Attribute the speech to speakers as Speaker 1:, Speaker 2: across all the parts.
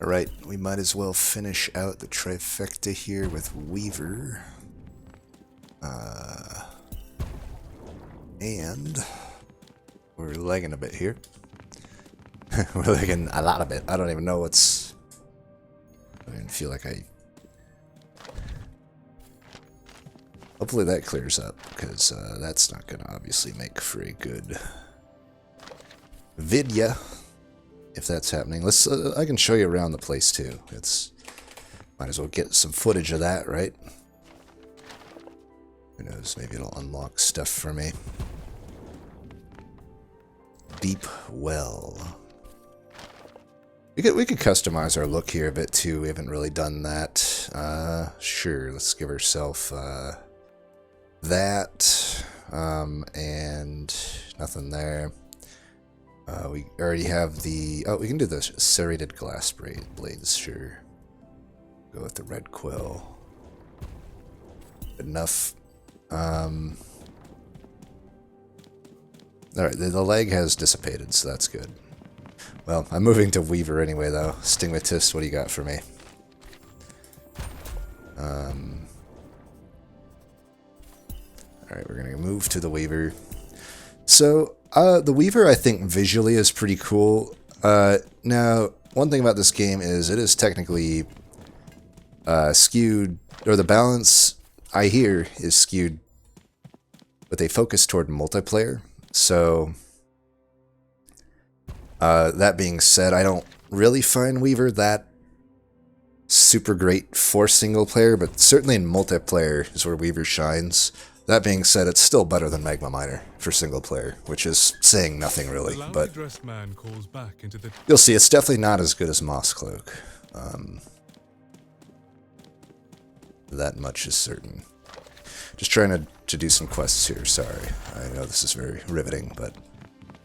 Speaker 1: Alright, we might as well finish out the trifecta here with Weaver. And we're lagging a bit here. We're lagging a lot of it. I don't even know what's... I don't even feel like I... Hopefully that clears up, because that's not going to obviously make for a good vidya. If that's happening, let's. I can show you around the place too. It's might as well get some footage of that, right? Who knows? Maybe it'll unlock stuff for me. Deep well. We could customize our look here a bit too. We haven't really done that. Sure. Let's give ourselves that and nothing there. We already have the... Oh, we can do the serrated glass blades, sure. Go with the red quill. Good enough. Alright, the leg has dissipated, so that's good. Well, I'm moving to Weaver anyway, though. Stigmatist, what do you got for me? Alright, we're going to move to the Weaver. So... the Weaver, I think, visually is pretty cool. Now, one thing about this game is it is technically skewed, or the balance, I hear, is skewed with a focus toward multiplayer. So, that being said, I don't really find Weaver that super great for single player, but certainly in multiplayer is where Weaver shines. That being said, it's still better than Magma Miner for single player, which is saying nothing really, but you'll see it's definitely not as good as Moss Cloak. That much is certain. Just trying to do some quests here, sorry. I know this is very riveting, but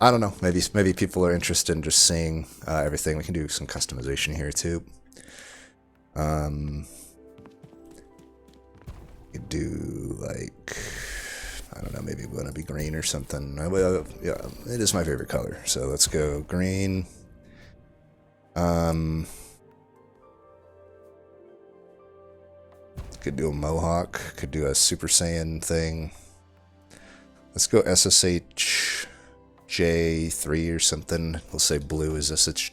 Speaker 1: I don't know, maybe people are interested in just seeing everything. We can do some customization here too. Could do like, I don't know, maybe we want to be green or something. Well, yeah, it is my favorite color, so let's go green. Could do a mohawk, could do a Super Saiyan thing. Let's go SSHJ3 or something. We'll say blue is SH,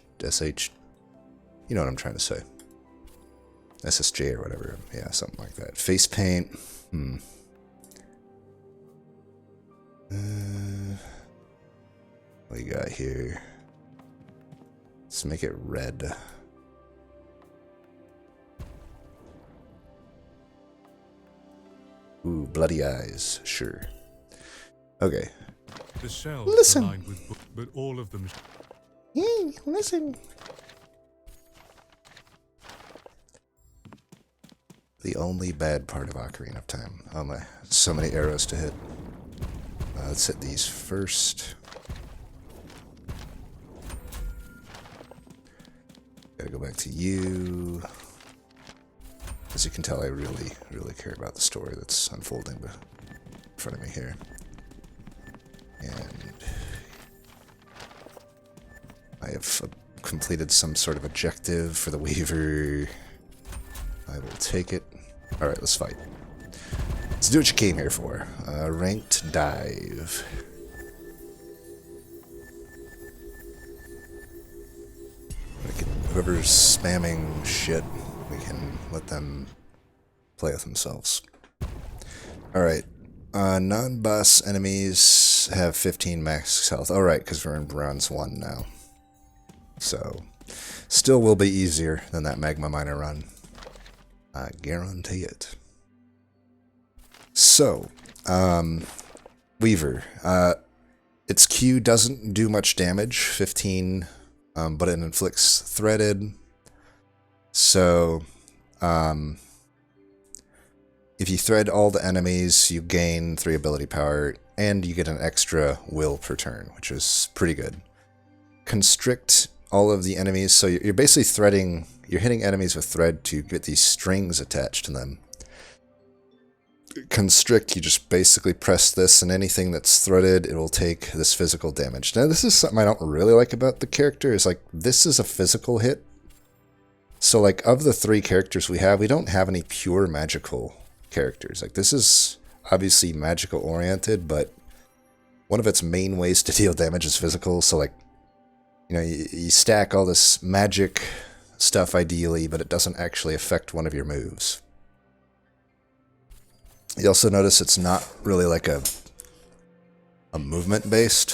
Speaker 1: you know what I'm trying to say. SSJ or whatever. Yeah, something like that. Face paint. What do you got here? Let's make it red. Ooh, bloody eyes. Sure. Okay.
Speaker 2: The shelves
Speaker 1: listen.
Speaker 2: Are lined with but all of them.
Speaker 1: Hey, listen. The only bad part of Ocarina of Time. Oh my, so many arrows to hit. Let's hit these first. Gotta go back to you. As you can tell, I really, really care about the story that's unfolding in front of me here. And I have completed some sort of objective for the Weaver. I will take it. Alright, let's fight. Let's do what you came here for. Ranked dive. Whoever's spamming shit, we can let them play with themselves. Alright. Non-boss enemies have 15 max health. Alright, because we're in bronze 1 now. So, still will be easier than that Magma Miner run. I guarantee it. So, Weaver. Its Q doesn't do much damage, 15, but it inflicts threaded. So, if you thread all the enemies, you gain 3 ability power, and you get an extra will per turn, which is pretty good. Constrict all of the enemies, so you're basically threading... You're hitting enemies with thread to get these strings attached to them. Constrict, you just basically press this, and anything that's threaded, it will take this physical damage. Now, this is something I don't really like about the character, is like, this is a physical hit. So, like, of the 3 characters we have, we don't have any pure magical characters. Like, this is obviously magical oriented, but one of its main ways to deal damage is physical. So, like, you know, you stack all this magic stuff ideally, but it doesn't actually affect one of your moves. You also notice it's not really like a movement-based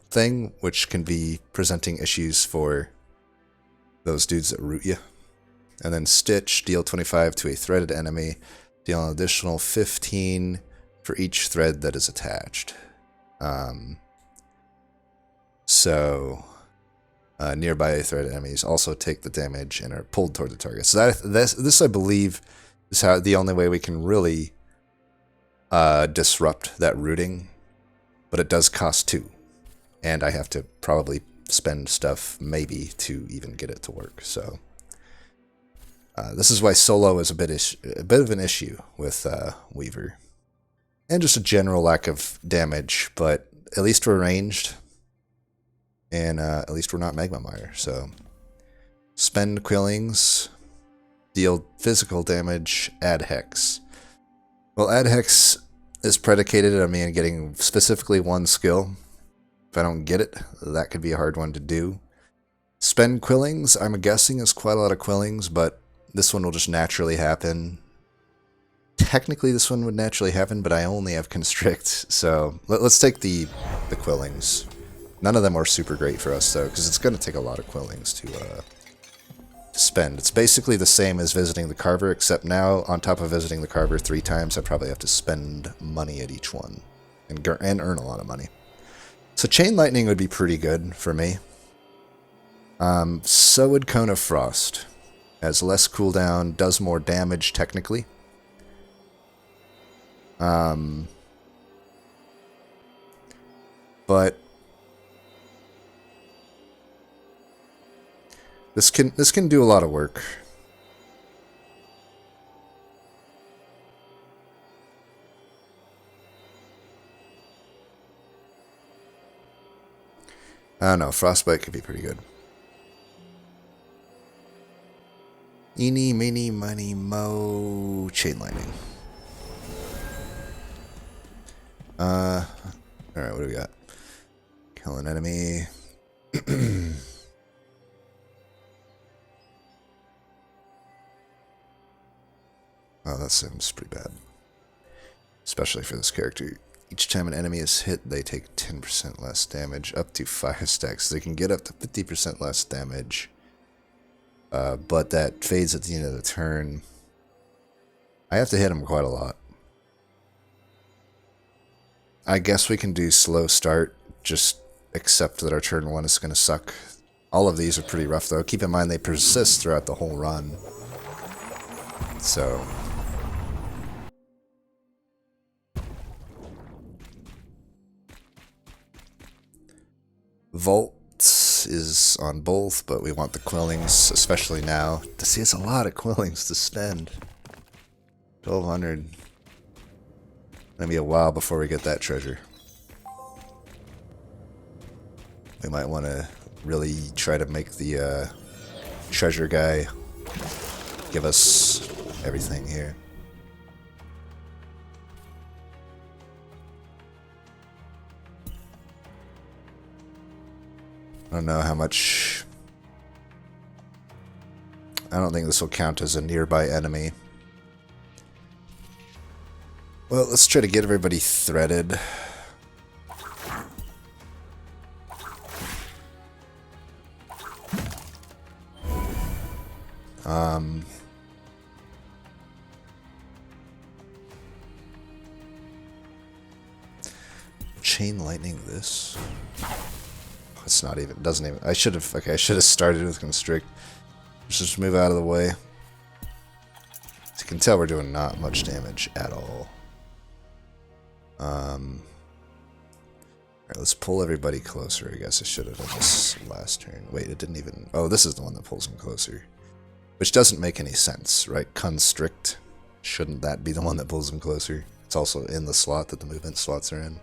Speaker 1: thing, which can be presenting issues for those dudes that root you. And then Stitch, deal 25 to a threaded enemy, deal an additional 15 for each thread that is attached. Nearby threaded enemies also take the damage and are pulled toward the target. So this I believe, is how the only way we can really disrupt that rooting. But it does cost 2. And I have to probably spend stuff, maybe, to even get it to work. So this is why solo is a bit of an issue with Weaver. And just a general lack of damage, but at least we're ranged. And at least we're not Magma Mire, so... Spend Quillings, deal physical damage, add Hex. Well, add Hex is predicated on me getting specifically 1 skill. If I don't get it, that could be a hard one to do. Spend Quillings, I'm guessing is quite a lot of Quillings, but this one will just naturally happen. Technically this one would naturally happen, but I only have Constrict, so let's take the Quillings. None of them are super great for us, though, because it's going to take a lot of Quillings to spend. It's basically the same as visiting the Carver, except now, on top of visiting the Carver 3 times, I probably have to spend money at each one, and earn a lot of money. So Chain Lightning would be pretty good for me. So would Cone of Frost. Has less cooldown, does more damage, technically. But... This can do a lot of work. I don't know, Frostbite could be pretty good. Eeny, meeny, miny, mo, Chain Lightning. Alright, what do we got? Kill an enemy. Oh, that seems pretty bad. Especially for this character. Each time an enemy is hit, they take 10% less damage, up to 5 stacks. They can get up to 50% less damage. But that fades at the end of the turn. I have to hit him quite a lot. I guess we can do slow start, just accept that our turn 1 is going to suck. All of these are pretty rough, though. Keep in mind they persist throughout the whole run. So... Vault is on both, but we want the Quillings, especially now. To see, it's a lot of Quillings to spend. 1,200. Gonna be a while before we get that treasure. We might want to really try to make the treasure guy give us everything here. I don't know how much... I don't think this will count as a nearby enemy. Well, let's try to get everybody threaded. Chain Lightning this. It's not even, doesn't even, I should have started with Constrict. Let's just move out of the way. As you can tell, we're doing not much damage at all. Alright, let's pull everybody closer. I guess I should have done this last turn. Wait, it didn't even, oh, this is the one that pulls them closer. Which doesn't make any sense, right? Constrict. Shouldn't that be the one that pulls them closer? It's also in the slot that the movement slots are in.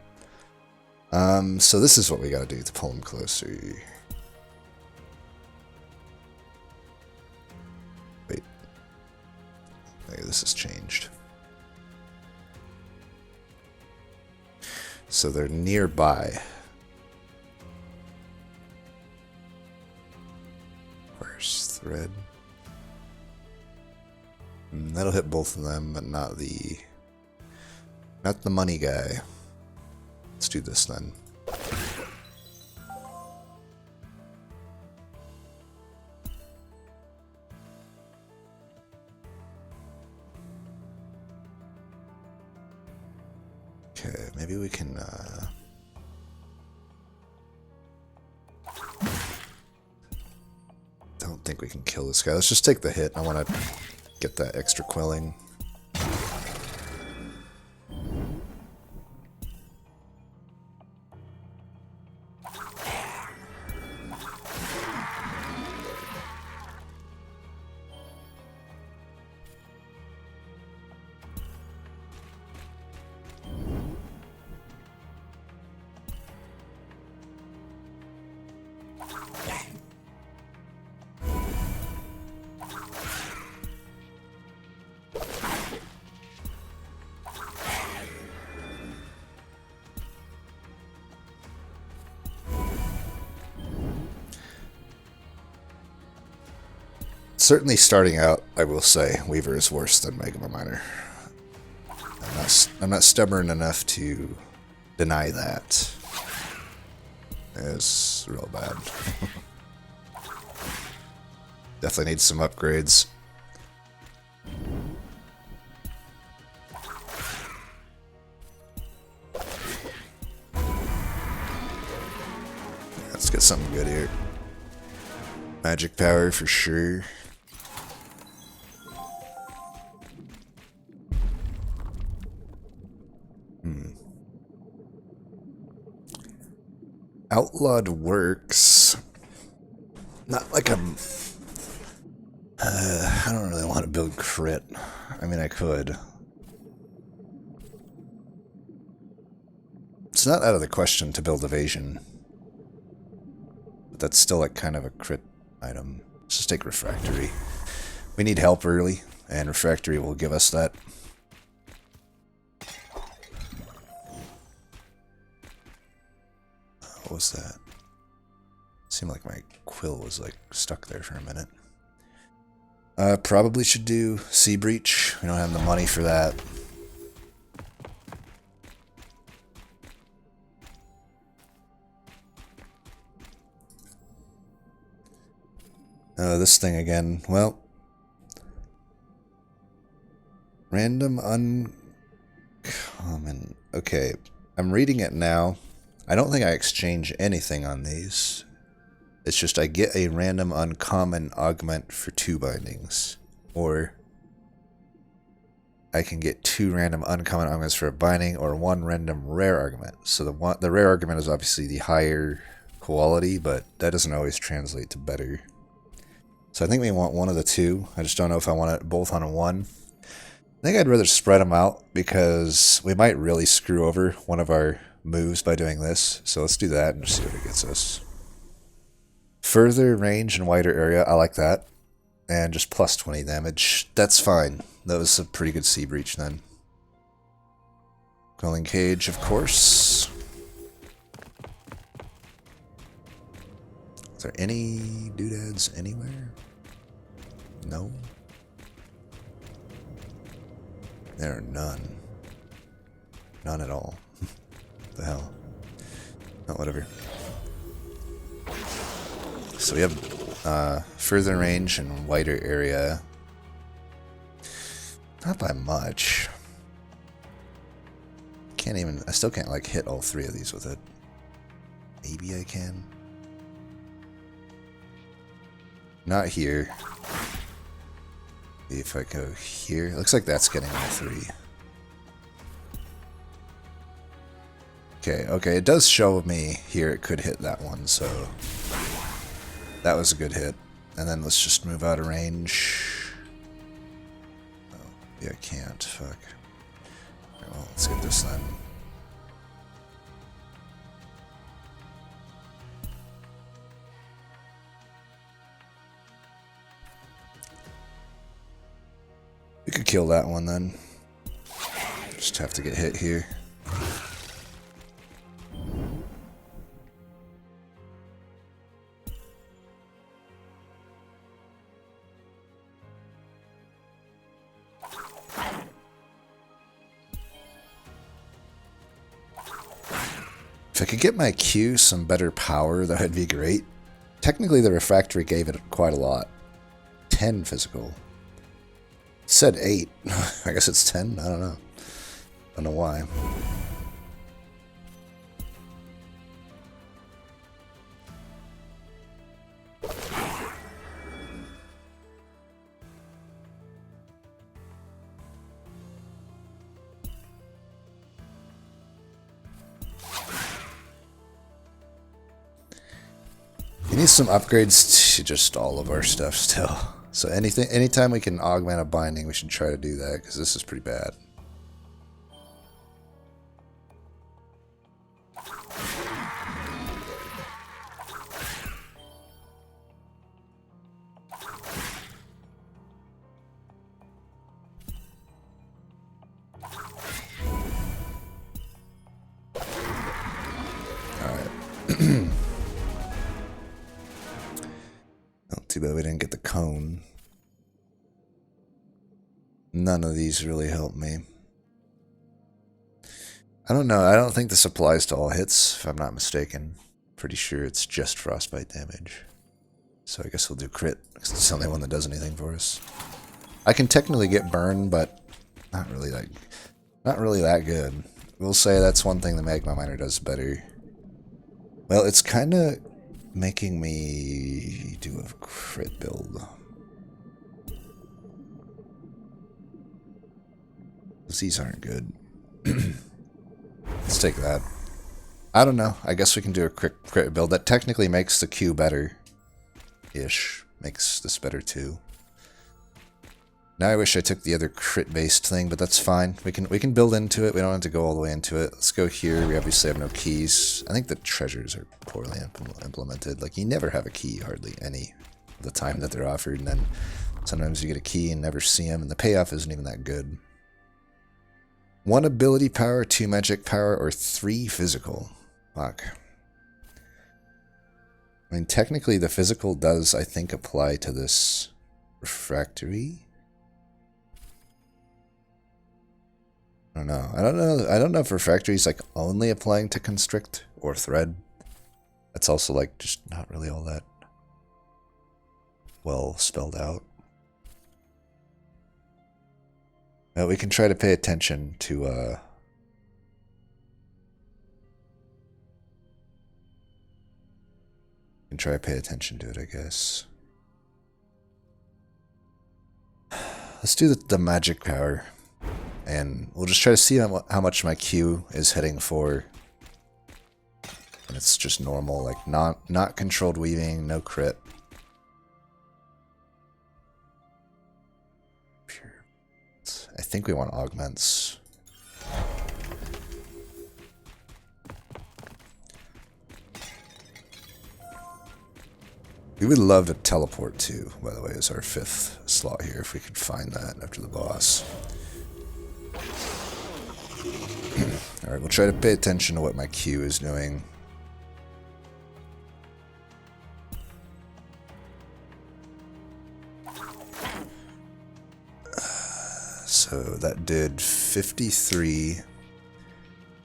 Speaker 1: So this is what we gotta do to pull him closer. this has changed. So they're nearby. First thread. That'll hit both of them, but not the money guy. Let's do this then. Okay, maybe we can don't think we can kill this guy. Let's just take the hit. I want to get that extra quelling. Certainly starting out, I will say, Weaver is worse than Magma Miner. I'm not stubborn enough to deny that. It's real bad. Definitely needs some upgrades. Let's get something good here. Magic power for sure. Outlawed works. Not like I'm... I don't really want to build crit. I mean, I could. It's not out of the question to build evasion. But that's still like kind of a crit item. Let's just take refractory. We need help early, and refractory will give us that. What was that? Seemed like my quill was like stuck there for a minute. Probably should do Sea Breach. We don't have the money for that. This thing again. Well, random uncommon. Okay, I'm reading it now. I don't think I exchange anything on these. It's just I get a random uncommon augment for 2 bindings. Or I can get 2 random uncommon augments for a binding or 1 random rare augment. So the rare augment is obviously the higher quality, but that doesn't always translate to better. So I think we want one of the 2. I just don't know if I want it both on a 1. I think I'd rather spread them out because we might really screw over one of our moves by doing this. So let's do that and just see what it gets us. Further range and wider area, I like that. And just plus 20 damage. That's fine. That was a pretty good Sea Breach then. Quelling Cage, of course. Is there any doodads anywhere? No. There are none. None at all. The hell. Oh, whatever. So we have further range and wider area. Not by much. Can't even... I still can't like hit all 3 of these with it. Maybe I can. Not here. Maybe if I go here. Looks like that's getting all 3. Okay, it does show me here it could hit that one, so that was a good hit. And then let's just move out of range. Oh, yeah, I can't. Fuck. Right, well, let's get this then. We could kill that one then. Just have to get hit here. If I could get my Q some better power, that would be great. Technically, the refractory gave it quite a lot. 10 physical. It said 8. I guess it's 10? I don't know. Don't know why. We need some upgrades to just all of our stuff still. So anytime we can augment a binding, we should try to do that, because this is pretty bad. Too bad we didn't get the cone. None of these really helped me. I don't know. I don't think this applies to all hits, if I'm not mistaken. Pretty sure it's just frostbite damage. So I guess we'll do crit, because it's the only one that does anything for us. I can technically get burn, but not really that good. We'll say that's one thing the Magma Miner does better. Well, it's kind of making me do a crit build. These aren't good. Let's take that. I don't know. I guess we can do a crit build. That technically makes the Q better-ish. Makes this better too. Now I wish I took the other crit-based thing, but that's fine. We can build into it. We don't have to go all the way into it. Let's go here. We obviously have no keys. I think the treasures are poorly implemented. Like, you never have a key hardly any of the time that they're offered, and then sometimes you get a key and never see them, and the payoff isn't even that good. 1 ability power, 2 magic power, or 3 physical. Fuck. I mean, technically the physical does, I think, apply to this refractory. I don't know. I don't know if refractory is like only applying to constrict or thread. That's also like just not really all that well spelled out. Now we can try to pay attention to can try to pay attention to it, I guess. Let's do the magic power. And we'll just try to see how much my Q is heading for. And it's just normal, like not controlled weaving, no crit. I think we want augments. We would love to teleport too, by the way, as our 5th slot here, if we could find that after the boss. Alright, we'll try to pay attention to what my Q is doing. So that did 53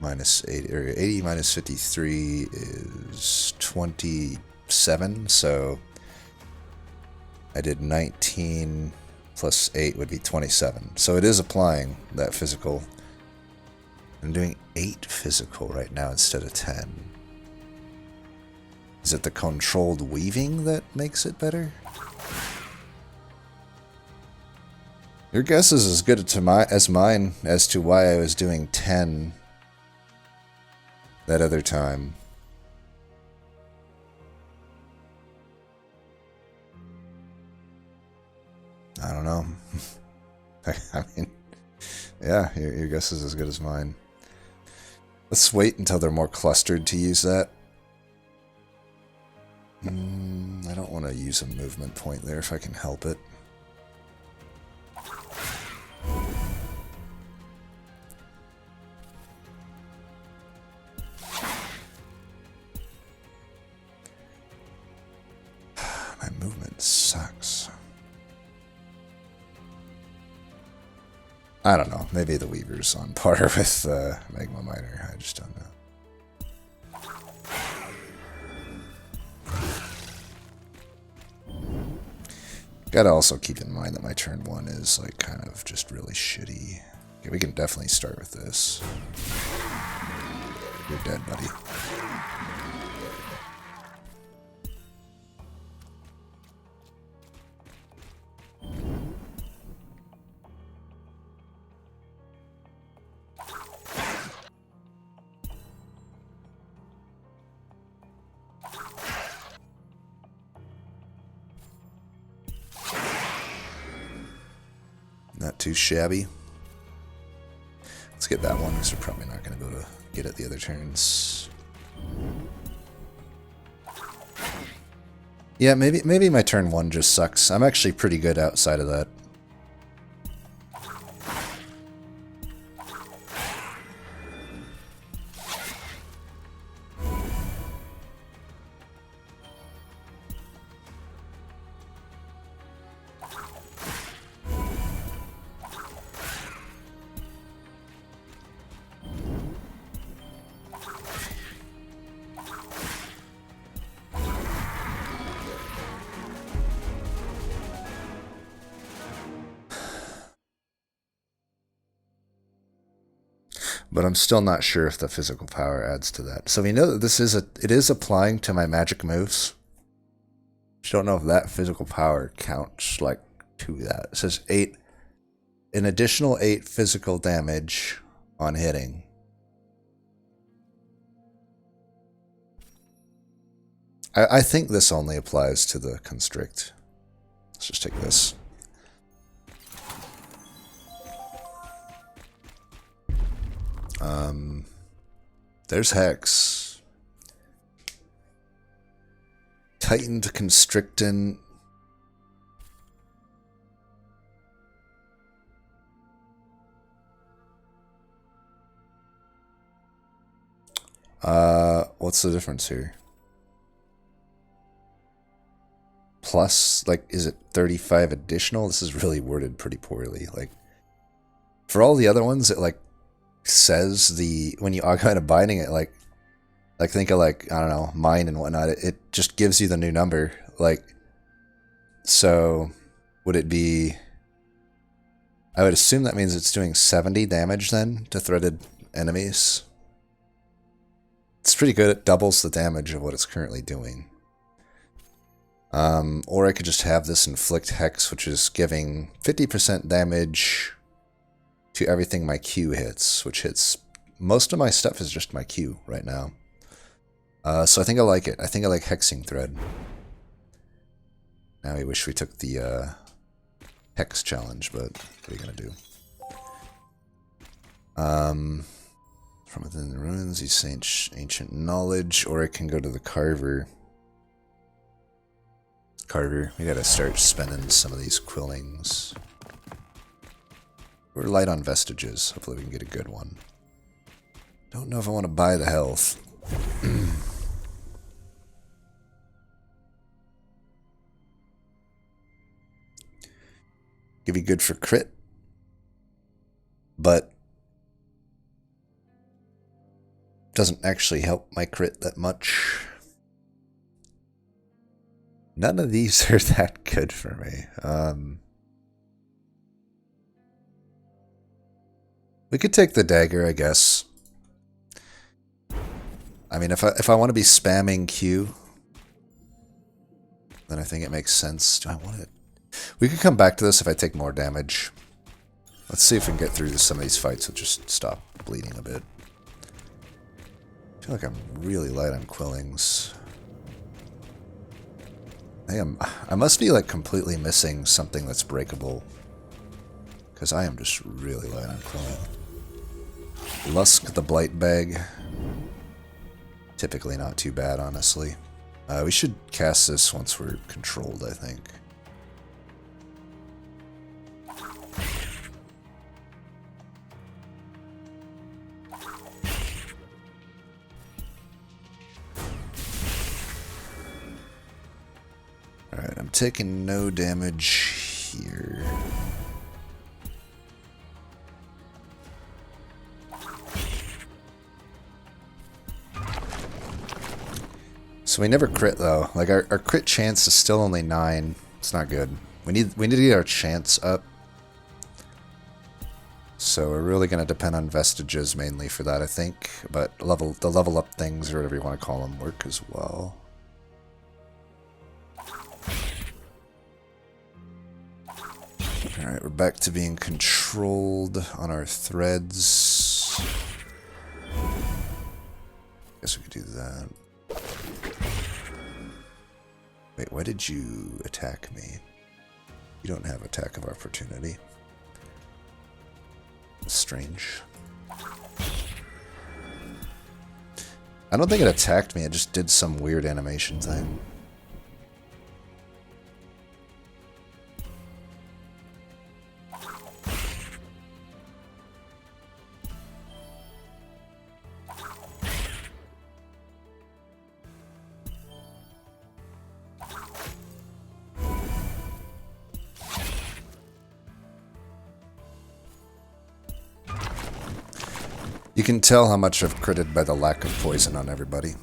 Speaker 1: minus 80, or 80 minus 53 is 27, so I did 19 plus 8 would be 27. So it is applying that physical. I'm doing 8 physical right now instead of 10. Is it the controlled weaving that makes it better? Your guess is as good as mine as to why I was doing 10 that other time. I don't know. I mean, yeah, your guess is as good as mine. Let's wait until they're more clustered to use that. I don't want to use a movement point there if I can help it. sucks. I don't know. Maybe the Weaver's on par with Magma Miner. I just don't know. Gotta also keep in mind that my turn 1 is like kind of just really shitty. Okay, we can definitely start with this. You're dead, buddy. Not too shabby. Let's get that one because we're probably not going to be able to get it the other turns. Yeah, maybe my turn 1 just sucks. I'm actually pretty good outside of that. But I'm still not sure if the physical power adds to that. So we know that this is it is applying to my magic moves. Just don't know if that physical power counts like to that. It says 8, an additional 8 physical damage on hitting. I think this only applies to the constrict. Let's just take this. There's Hex. Tightened Constrictin. What's the difference here? Plus, like, is it 35 additional? This is really worded pretty poorly. Like, for all the other ones, it, like, says the, when you augment a binding, it, like think of, like, I don't know, mine and whatnot, it just gives you the new number. Like, so, would it be, I would assume that means it's doing 70 damage, then, to threaded enemies. It's pretty good, it doubles the damage of what it's currently doing. Or I could just have this inflict hex, which is giving 50% damage to everything my Q hits, which hits most of my stuff is just my Q right now. So I think I like it. I think I like hexing thread. Now I wish we took the hex challenge, but what are you gonna do? From within the ruins, use ancient knowledge, or I can go to the Carver. We gotta start spending some of these quillings. We're light on vestiges. Hopefully we can get a good one. Don't know if I want to buy the health. Give you good for crit. But doesn't actually help my crit that much. None of these are that good for me. We could take the dagger, I guess. I mean, if I want to be spamming Q, then I think it makes sense. Do I want it? We could come back to this if I take more damage. Let's see if we can get through some of these fights with just stop bleeding a bit. I feel like I'm really light on quillings. I must be like completely missing something that's breakable, because I am just really light on quilling. Lusk the Blight Bag. Typically not too bad, honestly. We should cast this once we're controlled, I think. Alright, I'm taking no damage here. So we never crit though. Like our crit chance is still only 9. It's not good. We need to get our chance up. So we're really going to depend on vestiges mainly for that, I think. But the level up things, or whatever you want to call them, work as well. Alright, we're back to being controlled on our threads. Guess we could do that. Wait, why did you attack me? You don't have attack of opportunity. Strange. I don't think it attacked me, it just did some weird animation thing. You can tell how much I've critted by the lack of poison on everybody.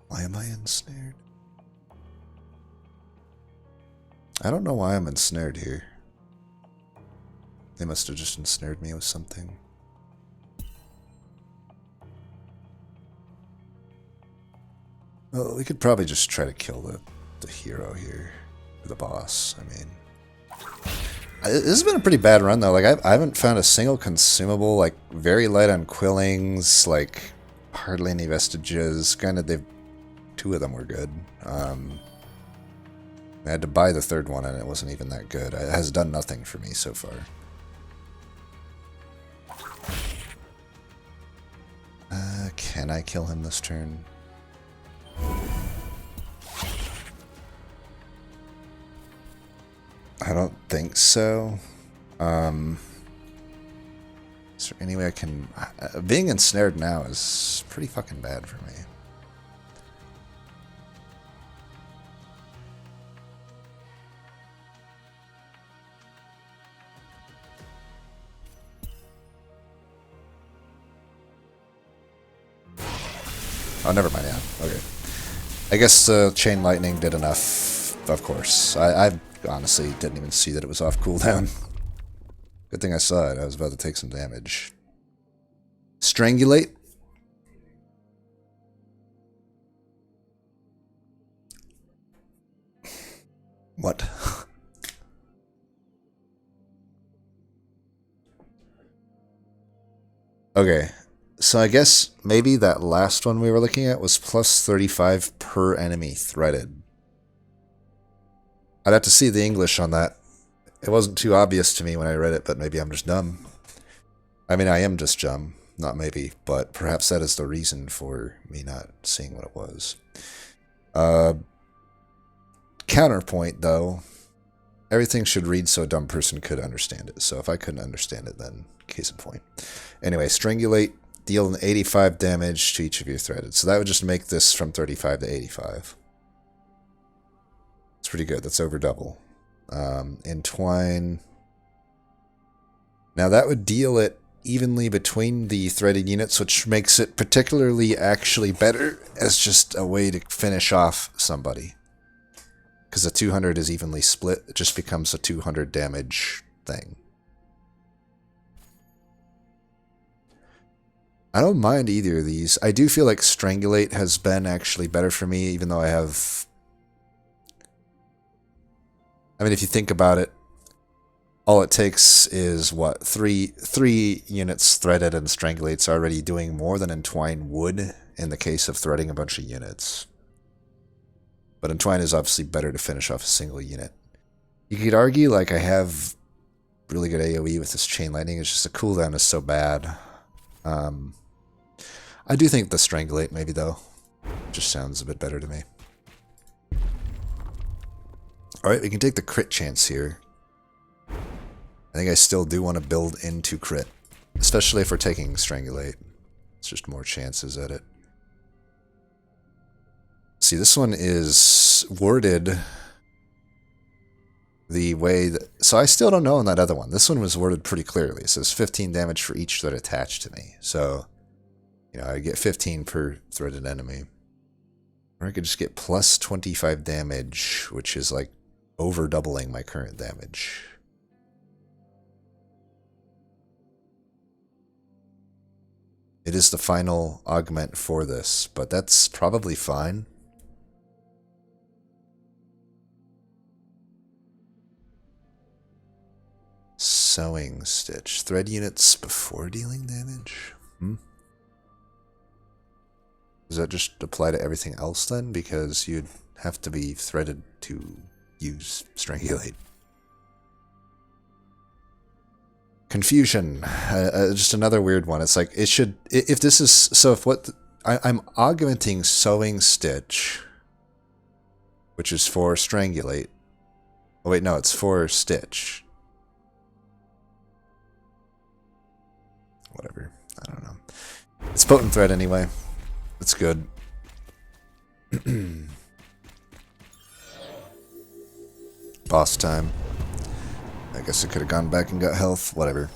Speaker 1: Why am I ensnared? I don't know why I'm ensnared here. They must have just ensnared me with something. Well, we could probably just try to kill the hero here. The boss, I mean. This has been a pretty bad run though. Like I haven't found a single consumable. Like very light on quillings. Like hardly any vestiges. Granted, 2 of them were good. I had to buy the 3rd one, and it wasn't even that good. It has done nothing for me so far. Can I kill him this turn? I don't think so. Is there any way I can... being ensnared now is pretty fucking bad for me. Oh, never mind, yeah. Okay. I guess Chain Lightning did enough, of course. I honestly didn't even see that it was off cooldown. Good thing I saw it. I was about to take some damage. Strangulate? What? Okay. So I guess maybe that last one we were looking at was plus 35 per enemy threaded. I'd have to see the English on that. It wasn't too obvious to me when I read it, but maybe I'm just dumb. I mean, I am just dumb. Not maybe, but perhaps that is the reason for me not seeing what it was. Counterpoint, though. Everything should read so a dumb person could understand it. So if I couldn't understand it, then case in point. Anyway, Strangulate. Deal an 85 damage to each of your threaded. So that would just make this from 35 to 85. It's pretty good. That's over double. Entwine. Now that would deal it evenly between the threaded units, which makes it particularly actually better as just a way to finish off somebody. Because the 200 is evenly split. It just becomes a 200 damage thing. I don't mind either of these. I do feel like Strangulate has been actually better for me, even though I have... I mean, if you think about it, all it takes is, what, three units threaded, and Strangulate's already doing more than Entwine would in the case of threading a bunch of units. But Entwine is obviously better to finish off a single unit. You could argue, like, I have really good AoE with this Chain Lightning, it's just the cooldown is so bad. I do think the Strangulate, maybe, though. Just sounds a bit better to me. Alright, we can take the crit chance here. I think I still do want to build into crit. Especially if we're taking Strangulate. It's just more chances at it. See, this one is worded the way that... So I still don't know on that other one. This one was worded pretty clearly. It says 15 damage for each thread attached to me. So, you know, I get 15 per threaded enemy. Or I could just get plus 25 damage, which is like over doubling my current damage. It is the final augment for this, but that's probably fine. Sewing stitch. Thread units before dealing damage? Does that just apply to everything else then? Because you'd have to be threaded to use strangulate. Confusion. Just another weird one. It's like, it should... If this is... So if what... I'm augmenting sewing stitch, which is for strangulate. Oh wait, no, it's for stitch. Whatever. I don't know. It's potent thread anyway. It's good. Boss time. I guess I could have gone back and got health. Whatever.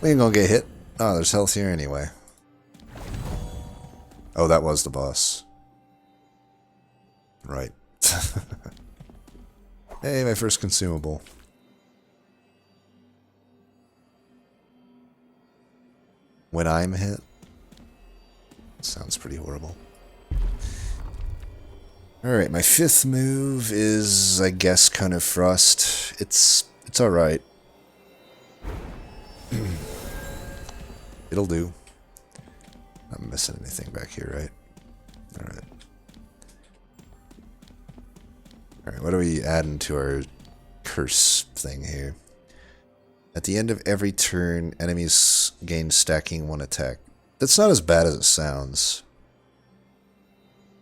Speaker 1: We ain't gonna get hit. Oh, there's health here anyway. Oh, that was the boss. Right. Hey, my first consumable. When I'm hit? Sounds pretty horrible. Alright, my fifth move is, I guess, Cone of Frost. It's alright. It'll do. I'm missing anything back here, right? Alright. Alright, what are we adding to our curse thing here? At the end of every turn, enemies gain stacking 1 attack. That's not as bad as it sounds.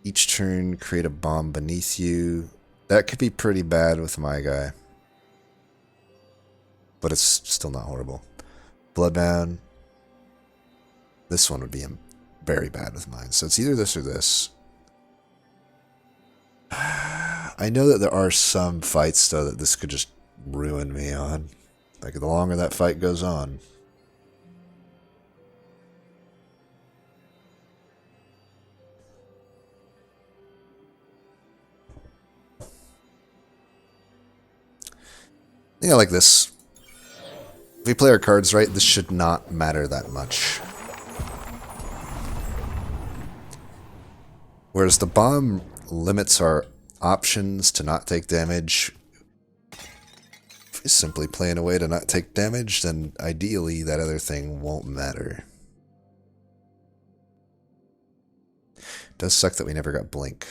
Speaker 1: Each turn, create a bomb beneath you. That could be pretty bad with my guy. But it's still not horrible. Bloodbound. This one would be very bad with mine. So it's either this or this. I know that there are some fights, though, that this could just ruin me on. Like, the longer that fight goes on. Yeah, like this. If we play our cards right, this should not matter that much. Whereas the bomb limits our options to not take damage. If we simply play in a way to not take damage, then ideally that other thing won't matter. It does suck that we never got Blink.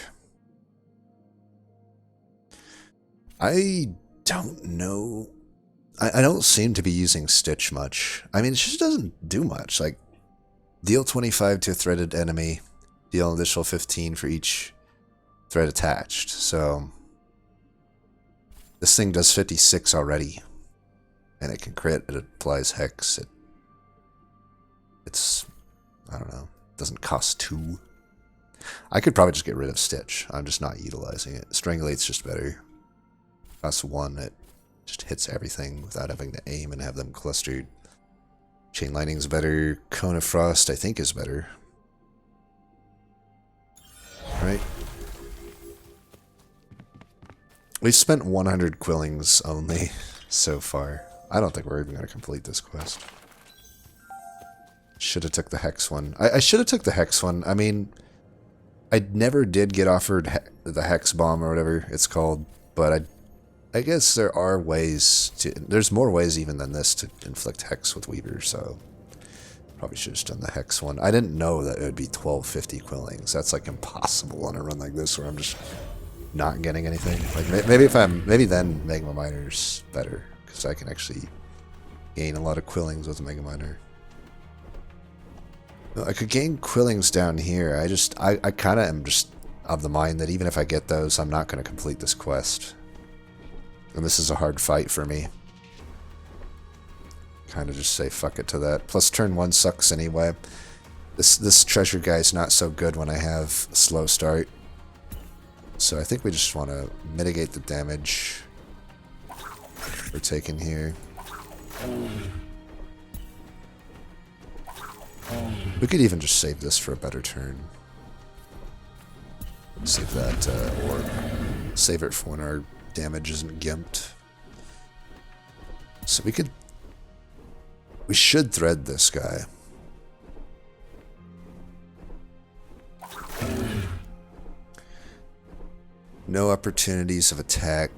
Speaker 1: I don't know. I don't seem to be using Stitch much. I mean, it just doesn't do much. Like, deal 25 to a threaded enemy, deal an additional 15 for each thread attached. So, this thing does 56 already. And it can crit, it applies Hex. It's, I don't know, doesn't cost 2. I could probably just get rid of Stitch. I'm just not utilizing it. Strangulate's just better. Costs 1, it just hits everything without having to aim and have them clustered. Chain Lightning's better. Cone of Frost, I think, is better. Right? We've spent 100 Quillings only so far. I don't think we're even going to complete this quest. Should have took the Hex one. I should have took the Hex one. I mean, I never did get offered the Hex Bomb or whatever it's called, but I guess there are ways to... There's more ways even than this to inflict Hex with Weaver, so... Probably should have just done the Hex one. I didn't know that it would be 1250 Quillings. That's like impossible on a run like this where I'm just not getting anything. Like maybe then Magma Miner's better, because I can actually gain a lot of Quillings with a Mega Miner. I could gain Quillings down here. I kind of am just of the mind that even if I get those, I'm not going to complete this quest. And this is a hard fight for me. Kind of just say fuck it to that. Plus turn 1 sucks anyway. This treasure guy's not so good when I have a slow start. So I think we just want to mitigate the damage we're taking here. We could even just save this for a better turn. Save that orb. Save it for when our damage isn't gimped. So we should thread this guy. No opportunities of attack.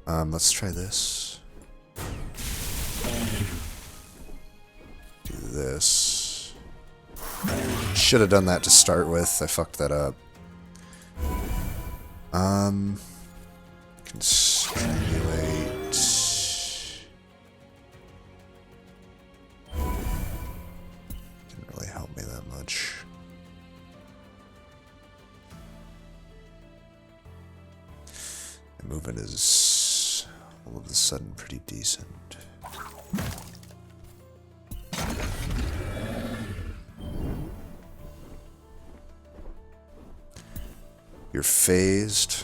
Speaker 1: Let's try this. Do this. Should have done that to start with. I fucked that up. Can strangulate. Didn't really help me that much. The movement is all of a sudden pretty decent. You're phased.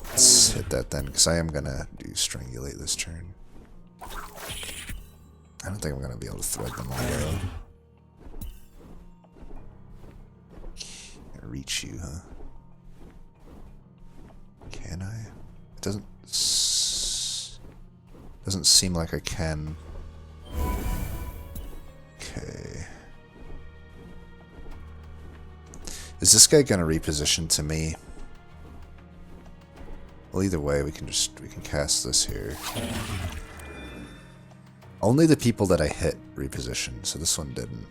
Speaker 1: Let's hit that then, because I am gonna do strangulate this turn. I don't think I'm gonna be able to thread them all though. Can't reach you, huh? Can I? It doesn't seem like I can. Okay. Is this guy gonna reposition to me? Well, either way, we can cast this here. Only the people that I hit reposition, so this one didn't.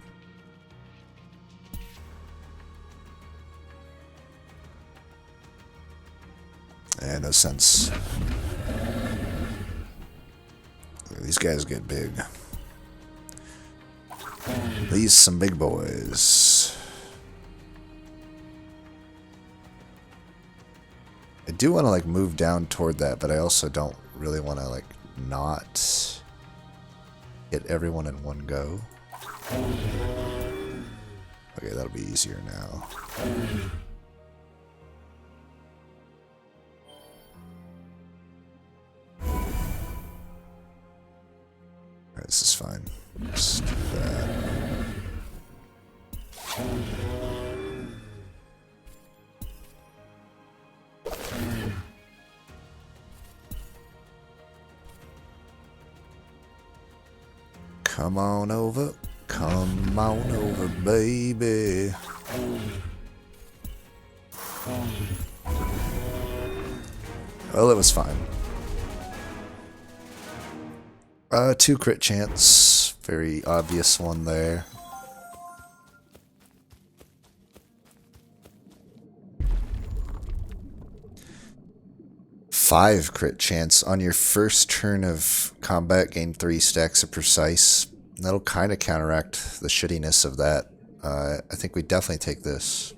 Speaker 1: Yeah, no sense. These guys get big. These some big boys. I do want to like move down toward that, but I also don't really want to like not hit everyone in one go. Okay, that'll be easier now. Alright, this is fine. Just do that. Come on over, baby. Well, it was fine. 2 crit chance, very obvious one there. Five crit chance on your first turn of combat, gain 3 stacks of precise. That'll kind of counteract the shittiness of that. I think we definitely take this.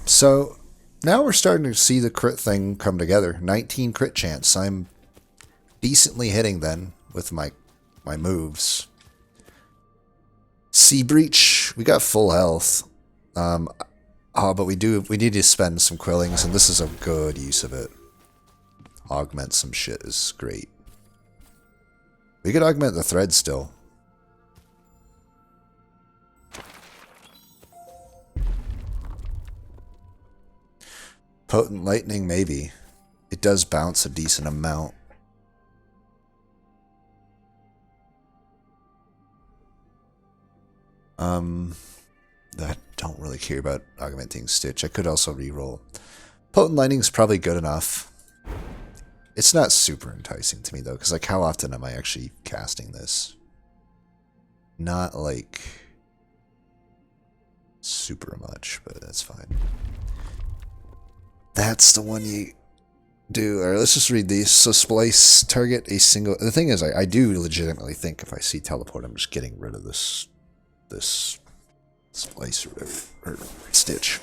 Speaker 1: So now we're starting to see the crit thing come together. 19 crit chance. I'm decently hitting then with my moves. Sea Breach. We got full health. But we need to spend some quillings, and this is a good use of it. Augment some shit is great. We could augment the thread still. Potent lightning, maybe. It does bounce a decent amount. I don't really care about augmenting Stitch. I could also reroll. Potent lightning is probably good enough. It's not super enticing to me though, because like how often am I actually casting this? Not like super much, but that's fine. That's the one you do. Alright, let's just read these. So splice, target a single... The thing is, I do legitimately think if I see teleport, I'm just getting rid of this splice or whatever, or stitch.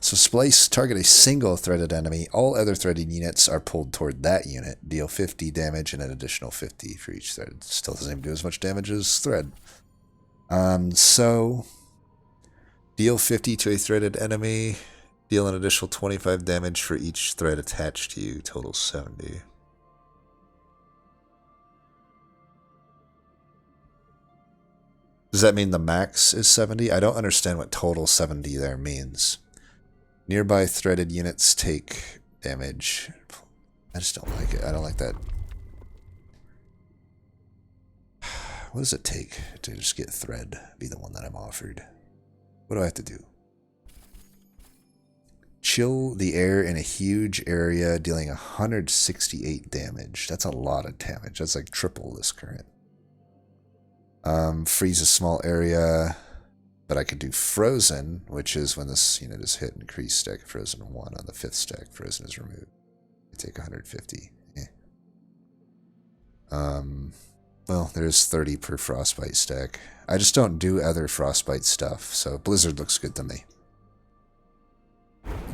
Speaker 1: So splice, target a single threaded enemy. All other threaded units are pulled toward that unit. Deal 50 damage and an additional 50 for each thread. Still doesn't even do as much damage as thread. So deal 50 to a threaded enemy. Deal an additional 25 damage for each thread attached to you. Total 70. Does that mean the max is 70? I don't understand what total 70 there means. Nearby threaded units take damage. I just don't like it. I don't like that. What does it take to just get thread? Be the one that I'm offered. What do I have to do? Chill the air in a huge area, dealing 168 damage. That's a lot of damage. That's like triple this current. Freeze a small area, but I could do frozen, which is when this unit is hit, increase stack of frozen 1 on the 5th stack. Frozen is removed. I take 150. Well, there's 30 per frostbite stack. I just don't do other frostbite stuff, so blizzard looks good to me.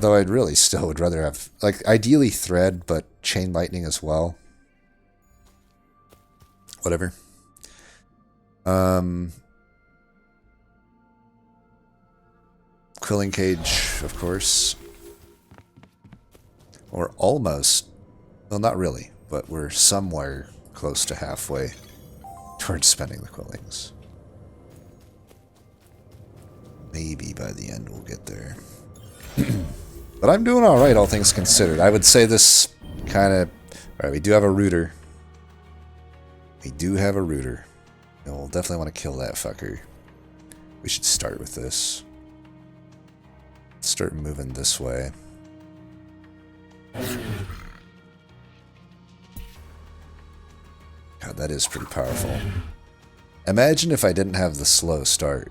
Speaker 1: Though I'd really still would rather have, like, ideally thread, but chain lightning as well. Whatever. Quilling cage, of course. Or almost, well, not really, but we're somewhere close to halfway towards spending the quillings. Maybe by the end we'll get there. But I'm doing alright, all things considered. I would say this kind of... Alright, we do have a rooter. We do have a rooter. And we'll definitely want to kill that fucker. We should start with this. Start moving this way. God, that is pretty powerful. Imagine if I didn't have the slow start.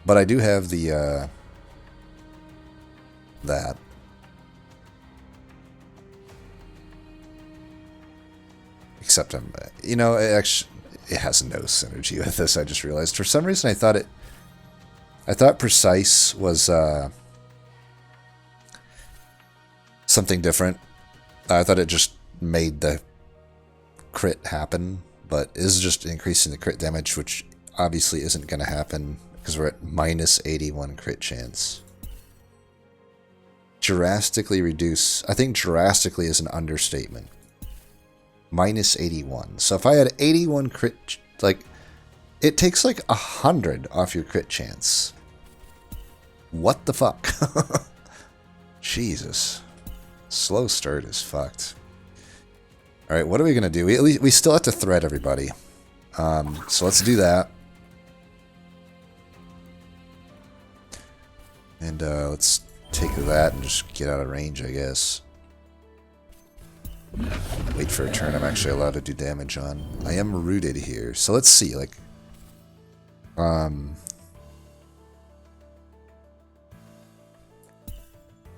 Speaker 1: But I do have the, that. Except I'm, you know, it has no synergy with this, I just realized. For some reason I thought precise was, something different. I thought it just made the crit happen, but it is just increasing the crit damage, which obviously isn't going to happen because we're at minus 81 crit chance. Drastically reduce. I think drastically is an understatement. Minus 81. So if I had 81 crit, like, it takes like 100 off your crit chance. What the fuck? Jesus. Slow start is fucked. Alright, what are we gonna do? We still have to thread everybody. So let's do that. And let's take that and just get out of range, I guess. Wait for a turn I'm actually allowed to do damage on. I am rooted here, so let's see, like...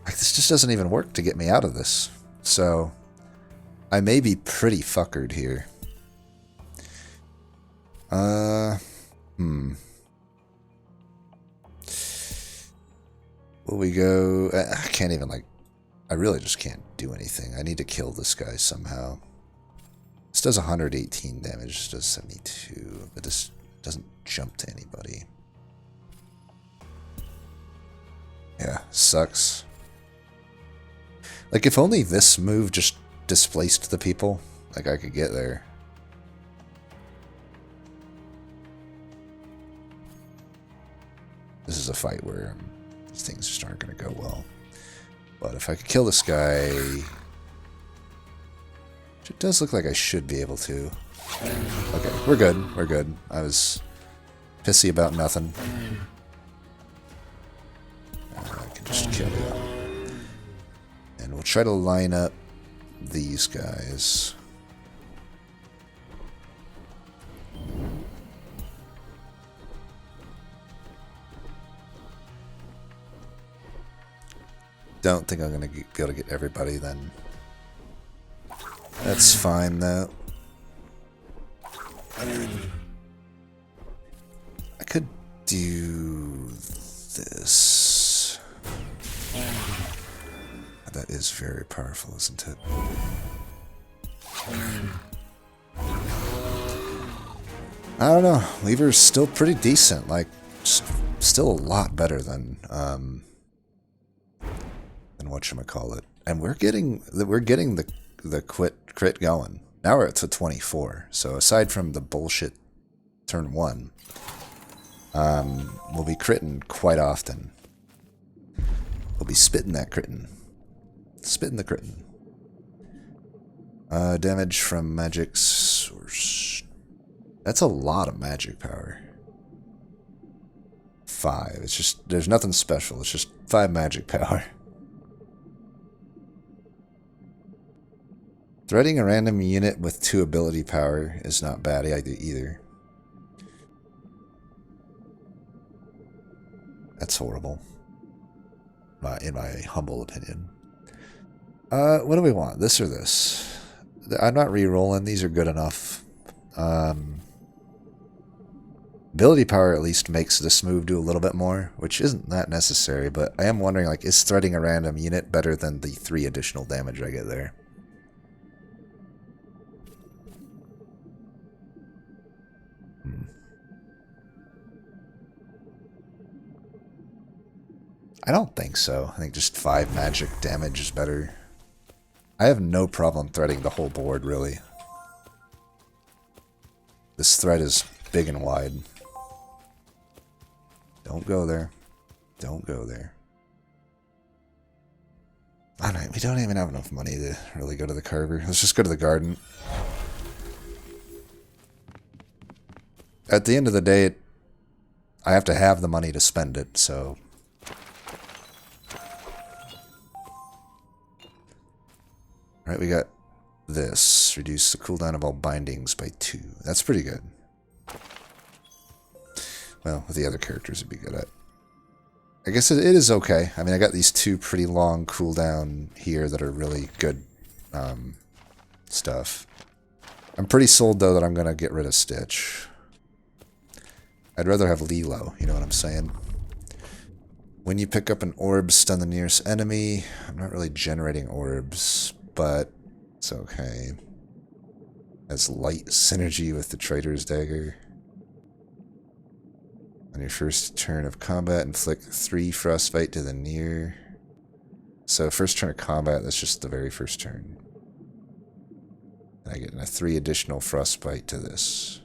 Speaker 1: this just doesn't even work to get me out of this. So, I may be pretty fuckered here. Will we go... I can't even, like... I really just can't do anything. I need to kill this guy somehow. This does 118 damage. This does 72. But this doesn't jump to anybody. Yeah, sucks. Like, if only this move just displaced the people, like, I could get there. This is a fight where these things just aren't going to go well. But if I could kill this guy... Which it does look like I should be able to. Okay, we're good. We're good. I was pissy about nothing. I can just kill you. And we'll try to line up these guys. Don't think I'm going to be able to get everybody then. That's fine though. I could do this. That is very powerful, isn't it? I don't know. Lever's still pretty decent. Like, still a lot better than whatchamacallit. And we're getting the crit going. Now we're at to 24. So aside from the bullshit turn 1, we'll be critting quite often. We'll be spitting that critting. Spitting the critting. Damage from magic source. That's a lot of magic power. 5. It's just, there's nothing special. It's just 5 magic power. Threading a random unit with 2 ability power is not bad either. That's horrible. In my humble opinion. What do we want? This or this? I'm not re-rolling. These are good enough. Ability power at least makes this move do a little bit more, which isn't that necessary, but I am wondering, like, is threading a random unit better than the 3 additional damage I get there? I don't think so. I think just 5 magic damage is better. I have no problem threading the whole board, really. This thread is big and wide. Don't go there. Don't go there. Alright, we don't even have enough money to really go to the Carver. Let's just go to the garden. At the end of the day, I have to have the money to spend it, so... Alright, we got this. Reduce the cooldown of all bindings by 2. That's pretty good. Well, with the other characters it'd be good at. I guess it is okay. I mean, I got these 2 pretty long cooldown here that are really good stuff. I'm pretty sold, though, that I'm going to get rid of Stitch. I'd rather have Lilo, you know what I'm saying? When you pick up an orb, stun the nearest enemy. I'm not really generating orbs, but it's okay. Has light synergy with the Trader's Dagger. On your first turn of combat, inflict 3 frostbite to the near. So first turn of combat, that's just the very first turn. And I get a 3 additional frostbite to this.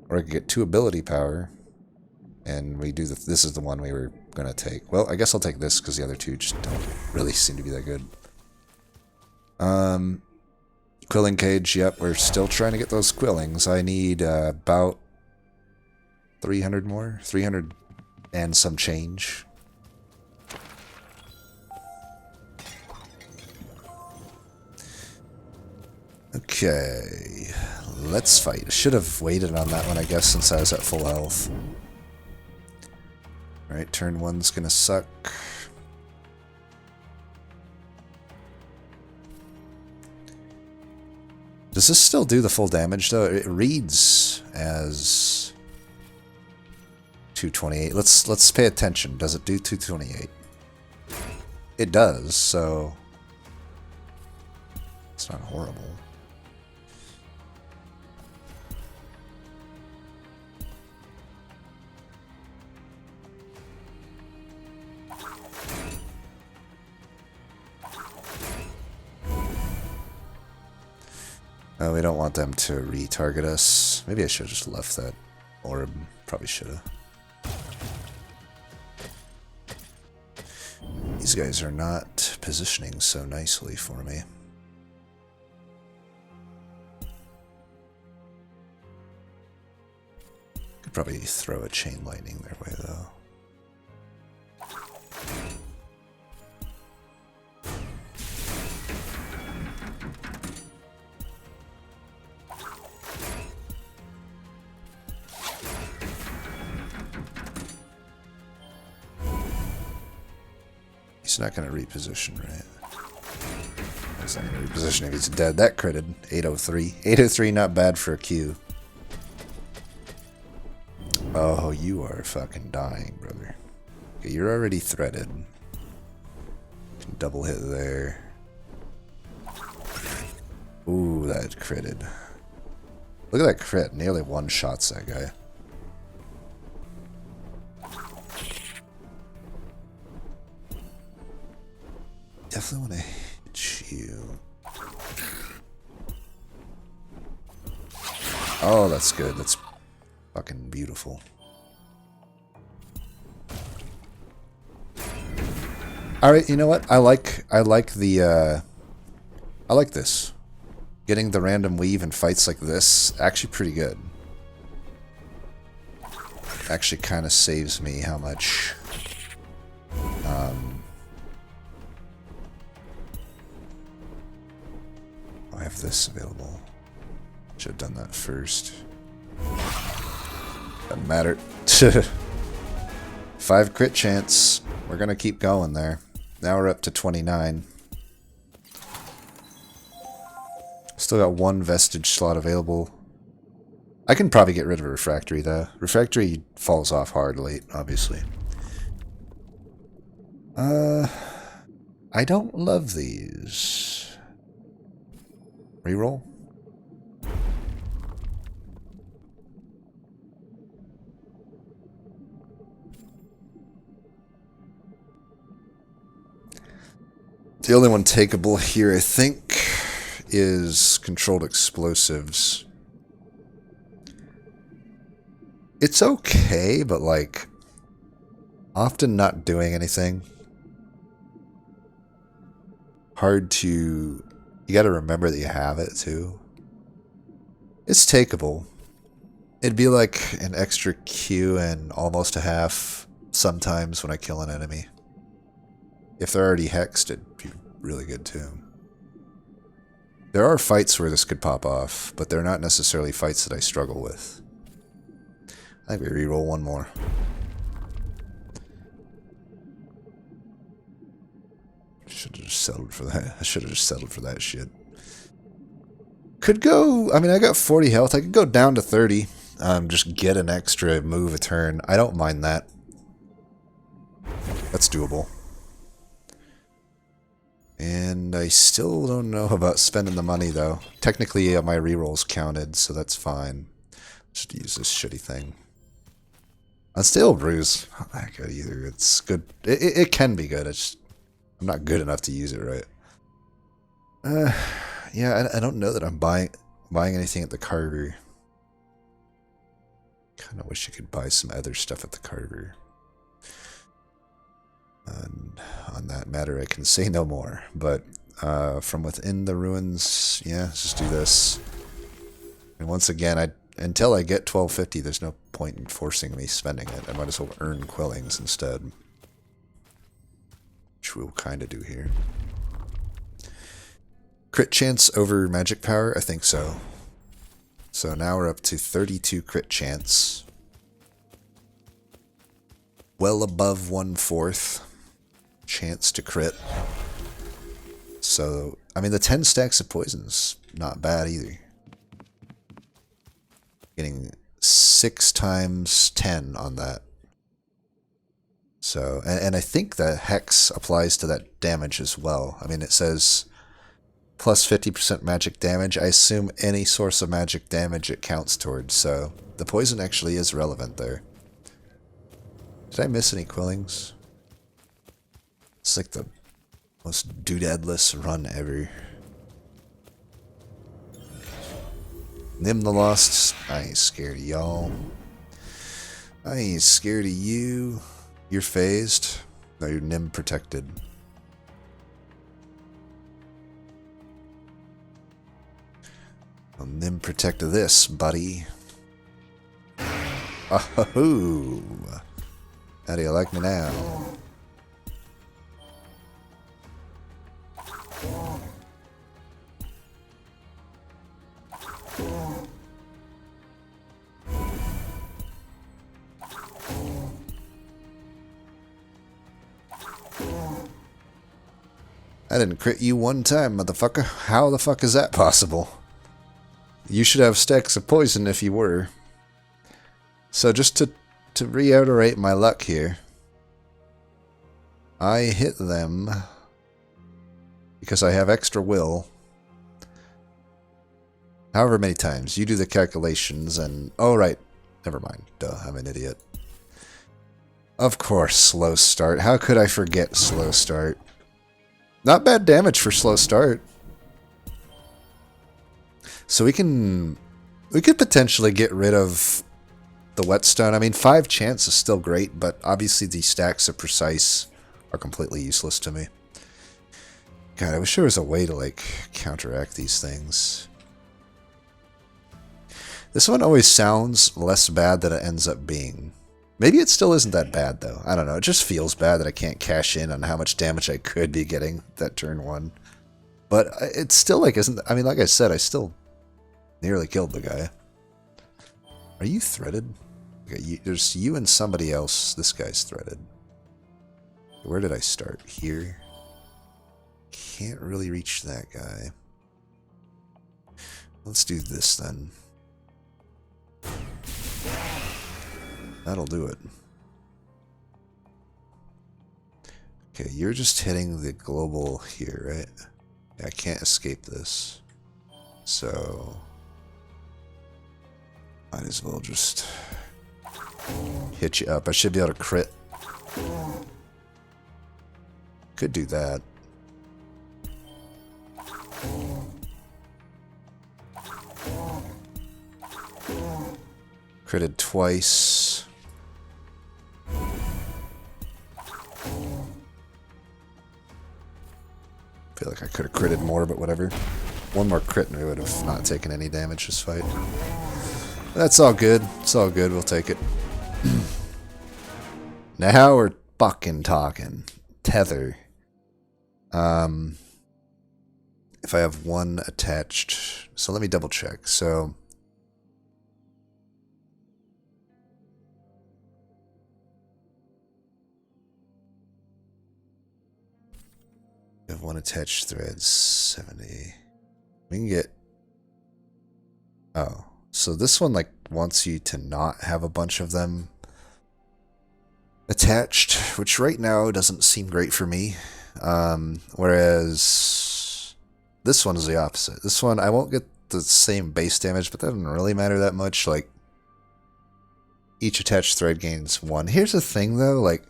Speaker 1: Or I could get 2 ability power. And we do this is the one we were going to take. Well, I guess I'll take this because the other 2 just don't really seem to be that good. Quilling Cage, yep, we're still trying to get those quillings. I need about 300 more? 300 and some change. Okay, let's fight. Should have waited on that one, I guess, since I was at full health. Alright, turn 1's gonna suck. Does this still do the full damage, though? It reads as 228. Let's pay attention. Does it do 228? It does, so it's not horrible. We don't want them to retarget us. Maybe I should have just left that orb. Probably should have. These guys are not positioning so nicely for me. Could probably throw a chain lightning their way, though. He's not going to reposition, right? He's not going to reposition if he's dead. That critted. 803. 803, not bad for a Q. Oh, you are fucking dying, brother. Okay, you're already threaded. Can double hit there. Ooh, that critted. Look at that crit. Nearly one-shots that guy. Definitely want to hit you. Oh, that's good. That's fucking beautiful. Alright, you know what? I like this. Getting the random weave in fights like this, actually pretty good. Actually kind of saves me how much I have this available. Should have done that first. Doesn't matter. 5 crit chance. We're gonna keep going there. Now we're up to 29. Still got 1 vestige slot available. I can probably get rid of a refractory though. Refractory falls off hard late, obviously. I don't love these. Reroll? The only one takeable here, I think, is controlled explosives. It's okay, but like, often not doing anything. Hard to... You gotta remember that you have it, too. It's takeable. It'd be like an extra Q and almost a half sometimes when I kill an enemy. If they're already hexed, it'd be really good, too. There are fights where this could pop off, but they're not necessarily fights that I struggle with. I think we reroll one more. Should have just settled for that. I should have just settled for that shit. Could go... I mean, I got 40 health. I could go down to 30. Just get an extra move a turn. I don't mind that. That's doable. And I still don't know about spending the money, though. Technically, my rerolls counted, so that's fine. Just use this shitty thing. Unstable Bruise. Not that good either. It's good. It can be good. It's just, I'm not good enough to use it right. Yeah, I don't know that I'm buying anything at the Carver. Kind of wish you could buy some other stuff at the Carver. And on that matter, I can say no more. But from within the ruins, yeah, let's just do this. And once again, until I get 1250, there's no point in forcing me spending it. I might as well earn Quillings instead. Which we'll kind of do here. Crit chance over magic power? I think so. So now we're up to 32 crit chance. Well above 1/4 chance to crit. So, I mean, the 10 stacks of poison's not bad either. Getting 6 times 10 on that. So, and I think the hex applies to that damage as well. I mean, it says plus 50% magic damage. I assume any source of magic damage it counts towards, so the poison actually is relevant there. Did I miss any Quillings? It's like the most doodadless run ever. Nim the Lost. I ain't scared of y'all. I ain't scared of you. You're phased. No, you're Nim protected. I'll Nim protect this, buddy. Oh, how do you like me now? I didn't crit you one time, motherfucker. How the fuck is that possible? You should have stacks of poison if you were. So just to to reiterate my luck here, I hit them because I have extra will. However many times. You do the calculations and... Oh, right. Never mind. Duh, I'm an idiot. Of course, slow start. How could I forget slow start? Not bad damage for slow start. So we could potentially get rid of the whetstone. I mean, 5 chance is still great, but obviously these stacks of precise are completely useless to me. God, I wish there was a way to, like, counteract these things. This one always sounds less bad than it ends up being. Maybe it still isn't that bad, though. I don't know. It just feels bad that I can't cash in on how much damage I could be getting that turn 1. But it's still, like, isn't... I mean, like I said, I still nearly killed the guy. Are you threaded? Okay, there's you and somebody else. This guy's threaded. Where did I start? Here? Can't really reach that guy. Let's do this, then. That'll do it. Okay, you're just hitting the global here, right? I can't escape this. So... might as well just hit you up. I should be able to crit. Could do that. Critted twice. Feel like I could have critted more, but whatever. One more crit and we would have not taken any damage this fight. That's all good. It's all good. We'll take it. Now we're fucking talking. Tether. If I have one attached... So let me double check. So... I have one attached thread. 70. We can get... Oh. So this one, like, wants you to not have a bunch of them attached, which right now doesn't seem great for me. Whereas this one is the opposite. This one, I won't get the same base damage, but that doesn't really matter that much. Like, each attached thread gains 1. Here's the thing, though. Like,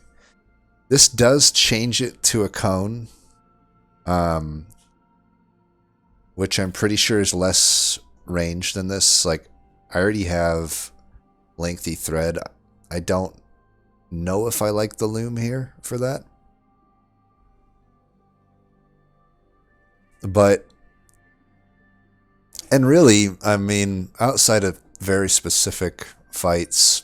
Speaker 1: this does change it to a cone, which I'm pretty sure is less range than this. Like, I already have lengthy thread. I don't know if I like the loom here for that. But, and really, I mean, outside of very specific fights,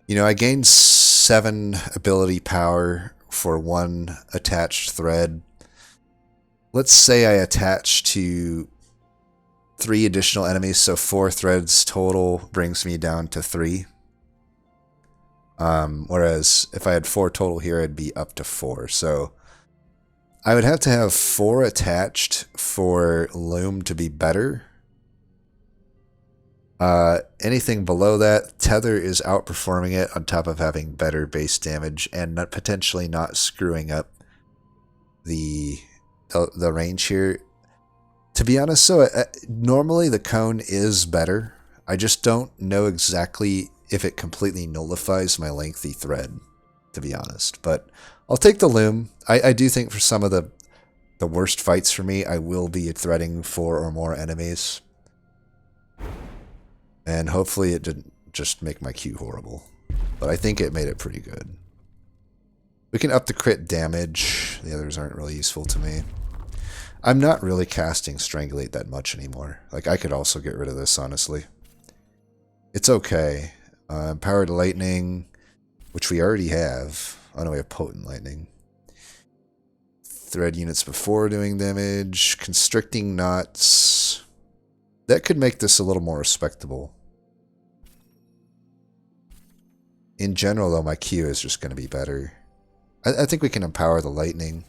Speaker 1: you know, I gained 7 ability power for 1 attached thread. Let's say I attach to 3 additional enemies, so 4 threads total brings me down to 3. Whereas if I had 4 total here, I'd be up to 4. So I would have to have 4 attached for loom to be better. Anything below that, tether is outperforming it on top of having better base damage and not, potentially not screwing up the range here. To be honest, so normally the cone is better. I just don't know exactly if it completely nullifies my lengthy thread, to be honest. But I'll take the loom. I do think for some of the worst fights for me, I will be threading 4 or more enemies. And hopefully it didn't just make my queue horrible. But I think it made it pretty good. We can up the crit damage. The others aren't really useful to me. I'm not really casting Strangulate that much anymore. Like, I could also get rid of this, honestly. It's okay. Powered Lightning, which we already have. Oh no, we have Potent Lightning. Thread units before doing damage. Constricting Knots. That could make this a little more respectable. In general, though, my Q is just going to be better. I think we can empower the Lightning.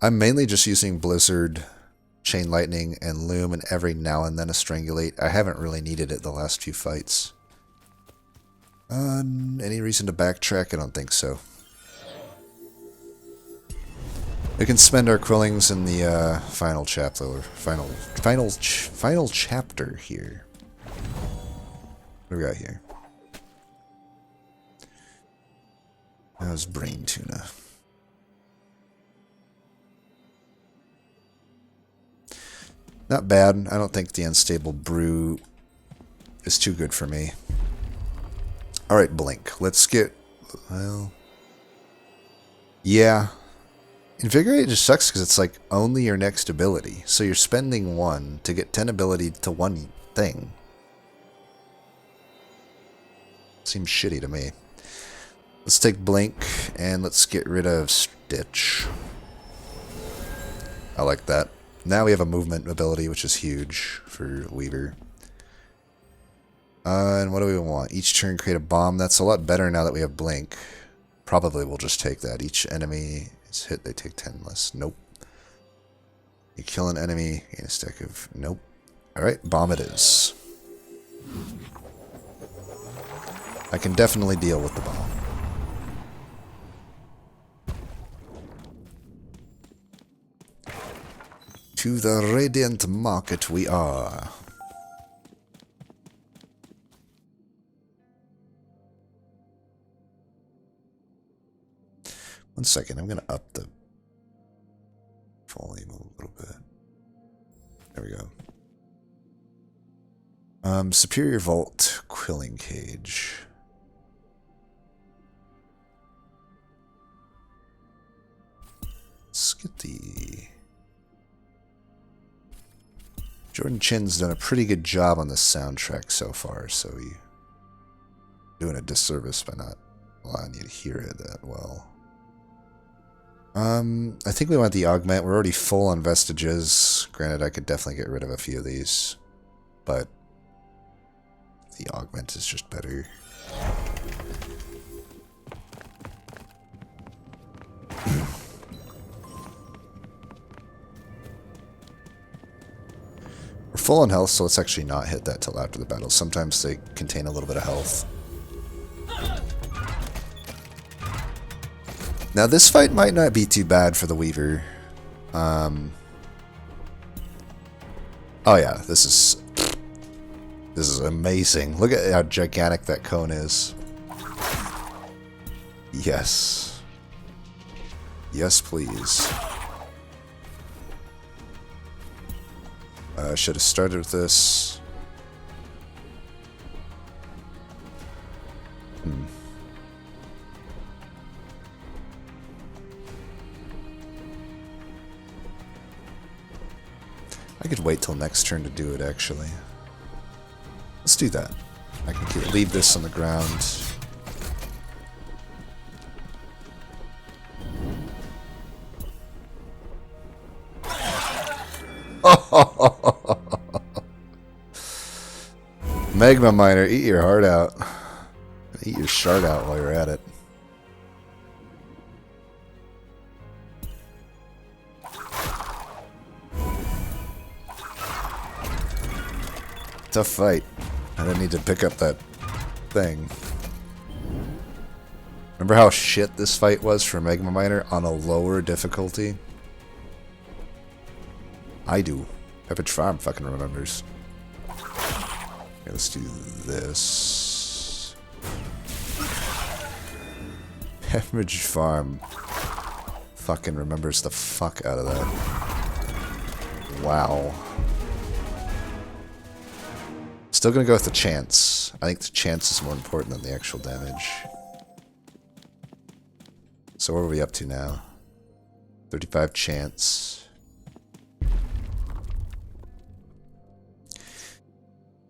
Speaker 1: I'm mainly just using Blizzard Chain Lightning and Loom, and every now and then a Strangulate. I haven't really needed it the last few fights. Any reason to backtrack? I don't think so. We can spend our quillings in the final chapter, or final chapter here. What do we got here? That was Brain Tuna. Not bad. I don't think the Unstable Brew is too good for me. Alright, Blink. Let's get... Well... Yeah. Invigorate just sucks because it's like only your next ability. So you're spending 1 to get 10 ability to one thing. Seems shitty to me. Let's take Blink and let's get rid of Stitch. I like that. Now we have a movement ability, which is huge for Weaver. And what do we want? Each turn create a bomb. That's a lot better now that we have Blink. Probably we'll just take that. Each enemy is hit, they take 10 less. Nope. You kill an enemy, gain a stack of... Nope. Alright, bomb it is. I can definitely deal with the bomb. To the Radiant Market we are. One second, I'm going to up the volume a little bit. There we go. Superior Vault, Quilling Cage. Let's get the... Jordan Chin's done a pretty good job on this soundtrack so far, so we're doing a disservice by not allowing you to hear it that well. I think we want the augment. We're already full on vestiges. Granted, I could definitely get rid of a few of these, but the augment is just better. We're full on health, so let's actually not hit that till after the battle. Sometimes they contain a little bit of health. Now this fight might not be too bad for the Weaver. Oh yeah, this is amazing. Look at how gigantic that cone is. Yes. Yes, please. Should have started with this. I could wait till next turn to do it, actually. Let's do that. I can leave this on the ground. Magma Miner, eat your heart out. Eat your shard out while you're at it. Tough fight. I didn't need to pick up that thing. Remember how shit this fight was for Magma Miner on a lower difficulty? I do. Pepperidge Farm fucking remembers. Okay, let's do this. Pepperidge Farm fucking remembers the fuck out of that. Wow. Still gonna go with the chance. I think the chance is more important than the actual damage. So what are we up to now? 35 chance.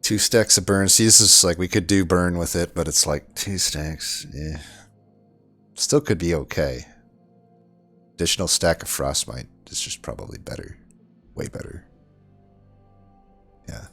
Speaker 1: 2 stacks of burn. See, this is like, we could do burn with it, but it's like 2 stacks. Yeah. Still could be okay. Additional stack of Frostmite is just probably better. Way better. Yeah.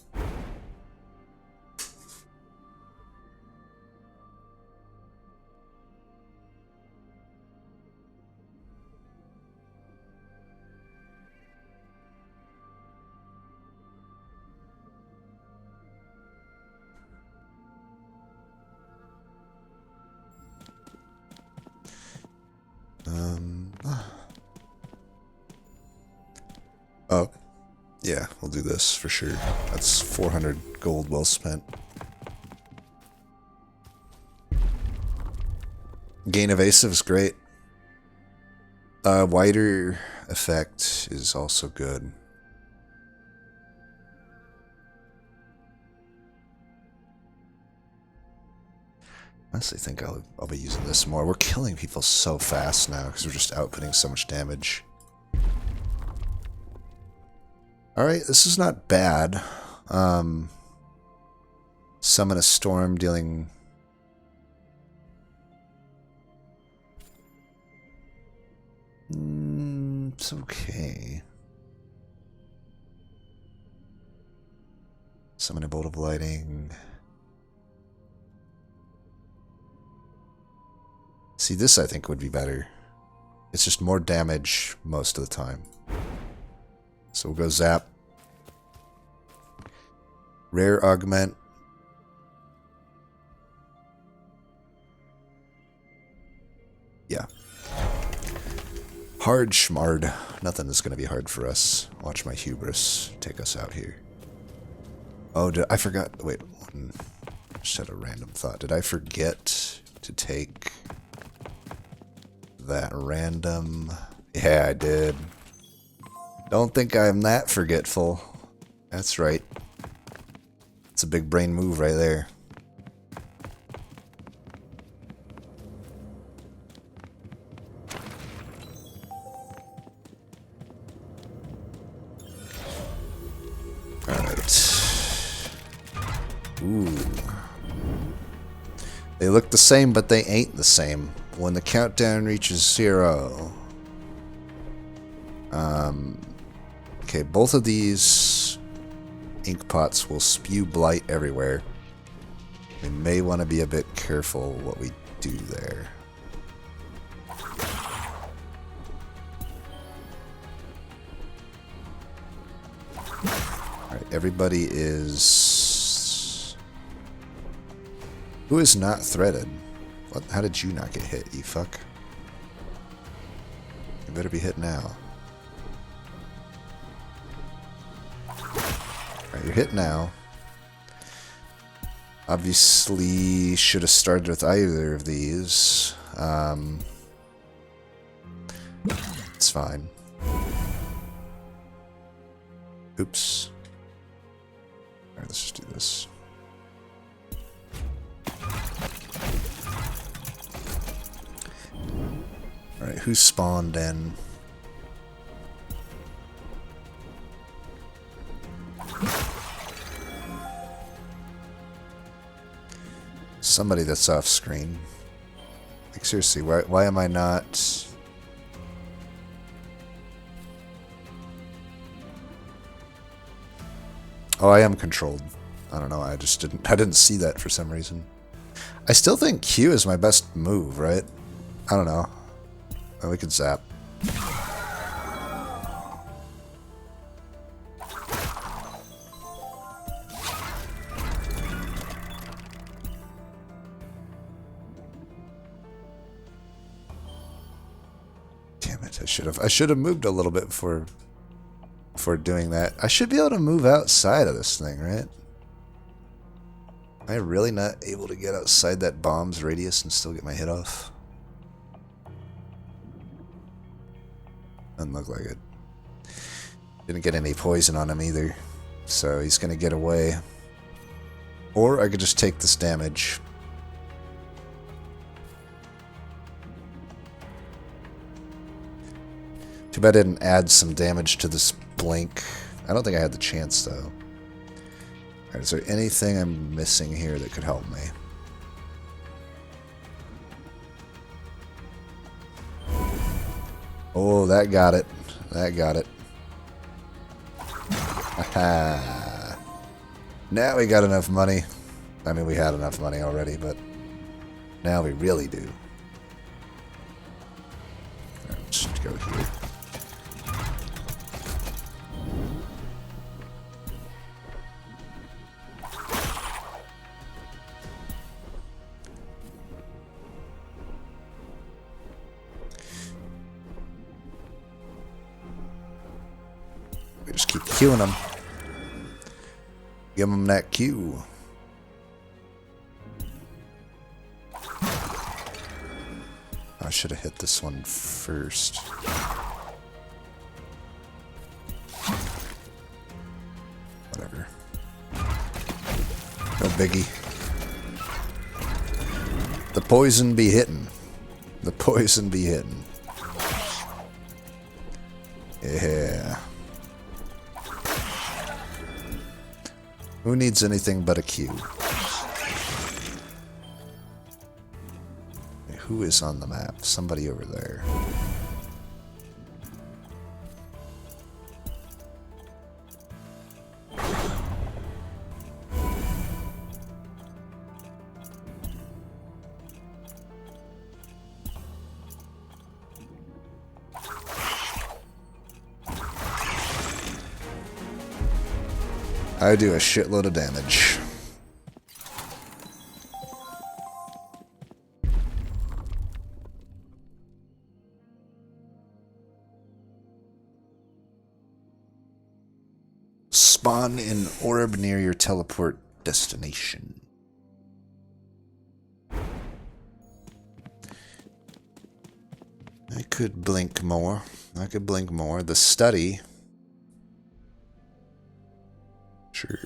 Speaker 1: Oh, yeah, we'll do this for sure. That's 400 gold well spent. Gain evasive is great. Wider effect is also good. I honestly think I'll be using this more. We're killing people so fast now because we're just outputting so much damage. Alright, this is not bad. Summon a storm dealing... it's okay. Summon a bolt of lightning. See, this I think would be better. It's just more damage most of the time. So we'll go zap. Rare augment. Yeah. Hard schmard. Nothing is going to be hard for us. Watch my hubris take us out here. Oh, I forgot. Wait, just had a random thought. Did I forget to take that random? Yeah, I did. Don't think I'm that forgetful. That's right. It's a big brain move right there. Ooh. They look the same, but they ain't the same. When the countdown reaches 0. Okay, both of these ink pots will spew blight everywhere. We may want to be a bit careful what we do there. Alright, everybody is... Who is not threaded? What? How did you not get hit, you fuck? You better be hit now. Alright, you're hit now. Obviously, should have started with either of these. It's fine. Oops. Alright, let's just do this. Alright, who spawned in? Somebody that's off screen. Like, seriously, why am I not... Oh, I am controlled. I don't know, I didn't see that for some reason. I still think Q is my best move, right? I don't know. Oh, we could zap. Damn it, I should have moved a little bit before doing that. I should be able to move outside of this thing, right? Am I really not able to get outside that bomb's radius and still get my hit off? Doesn't look like it. Didn't get any poison on him either, so he's gonna get away. Or I could just take this damage. Too bad I didn't add some damage to this blink. I don't think I had the chance though. Alright, is there anything I'm missing here that could help me? Oh, that got it. That got it. Aha. Now we got enough money. I mean, we had enough money already, but now we really do. Alright, let's just go here. We just keep queuing them. Give them that queue. I should have hit this one first. Whatever. No biggie. The poison be hitting. The poison be hitting. Yeah. Who needs anything but a queue? Who is on the map? Somebody over there. I do a shitload of damage. Spawn an orb near your teleport destination. I could blink more. I could blink more. The study. Sure.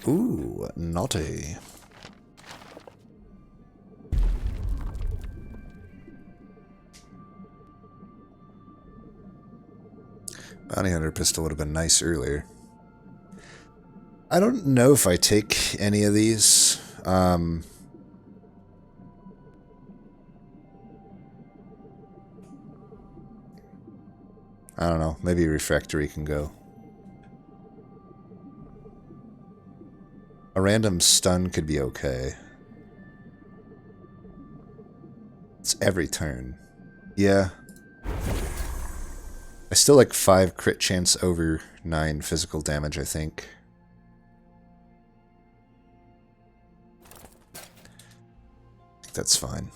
Speaker 1: Ooh, naughty. Bounty Hunter pistol would have been nice earlier. I don't know if I take any of these. I don't know. Maybe Refractory can go. A random stun could be okay. It's every turn. Yeah. I still like 5 crit chance over 9 physical damage, I think. I think that's fine.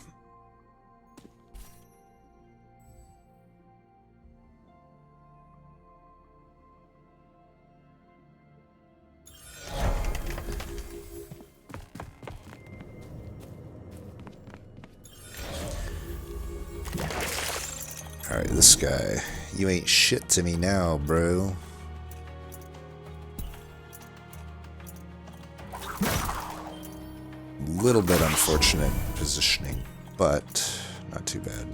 Speaker 1: Alright, this guy. You ain't shit to me now, bro. Little bit unfortunate positioning, but not too bad.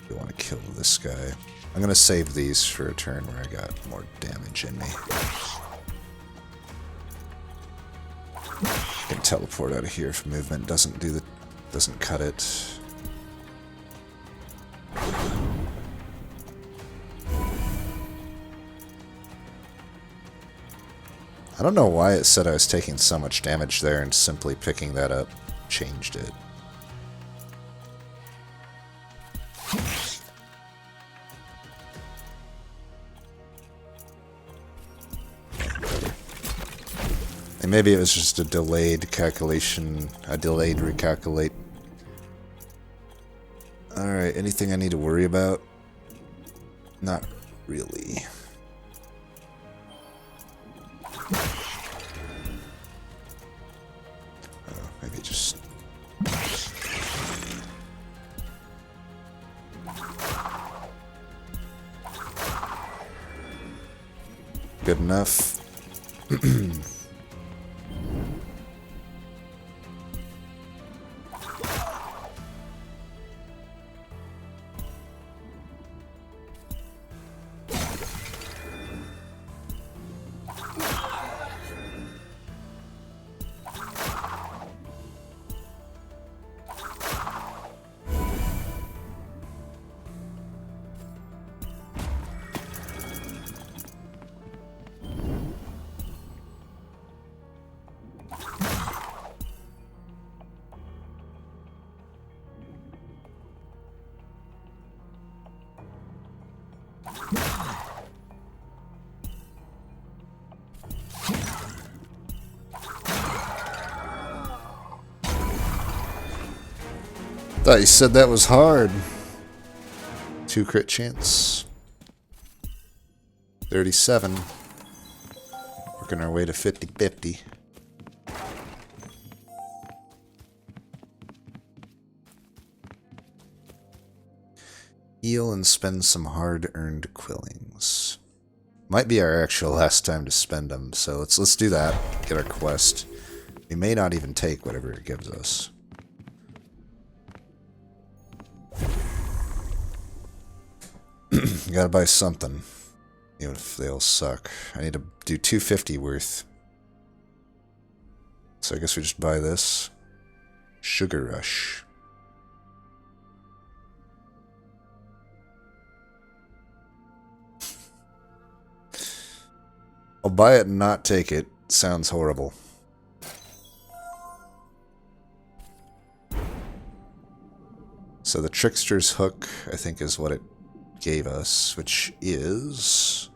Speaker 1: We want to kill this guy. I'm gonna save these for a turn where I got more damage in me. I can teleport out of here if movement doesn't cut it. I don't know why it said I was taking so much damage there, and simply picking that up changed it. And maybe it was just a delayed calculation, a delayed recalculate. Alright, anything I need to worry about? Not really. Maybe just... Good enough. Thought you said that was hard. 2 crit chance. 37. Working our way to 50-50. Heal and spend some hard-earned quillings. Might be our actual last time to spend them, so let's do that. Get our quest. We may not even take whatever it gives us. Gotta buy something, even if they all suck. I need to do 250 worth. So I guess we just buy this. Sugar Rush. I'll buy it and not take it. Sounds horrible. So the Trickster's Hook, I think, is what it gave us, which is...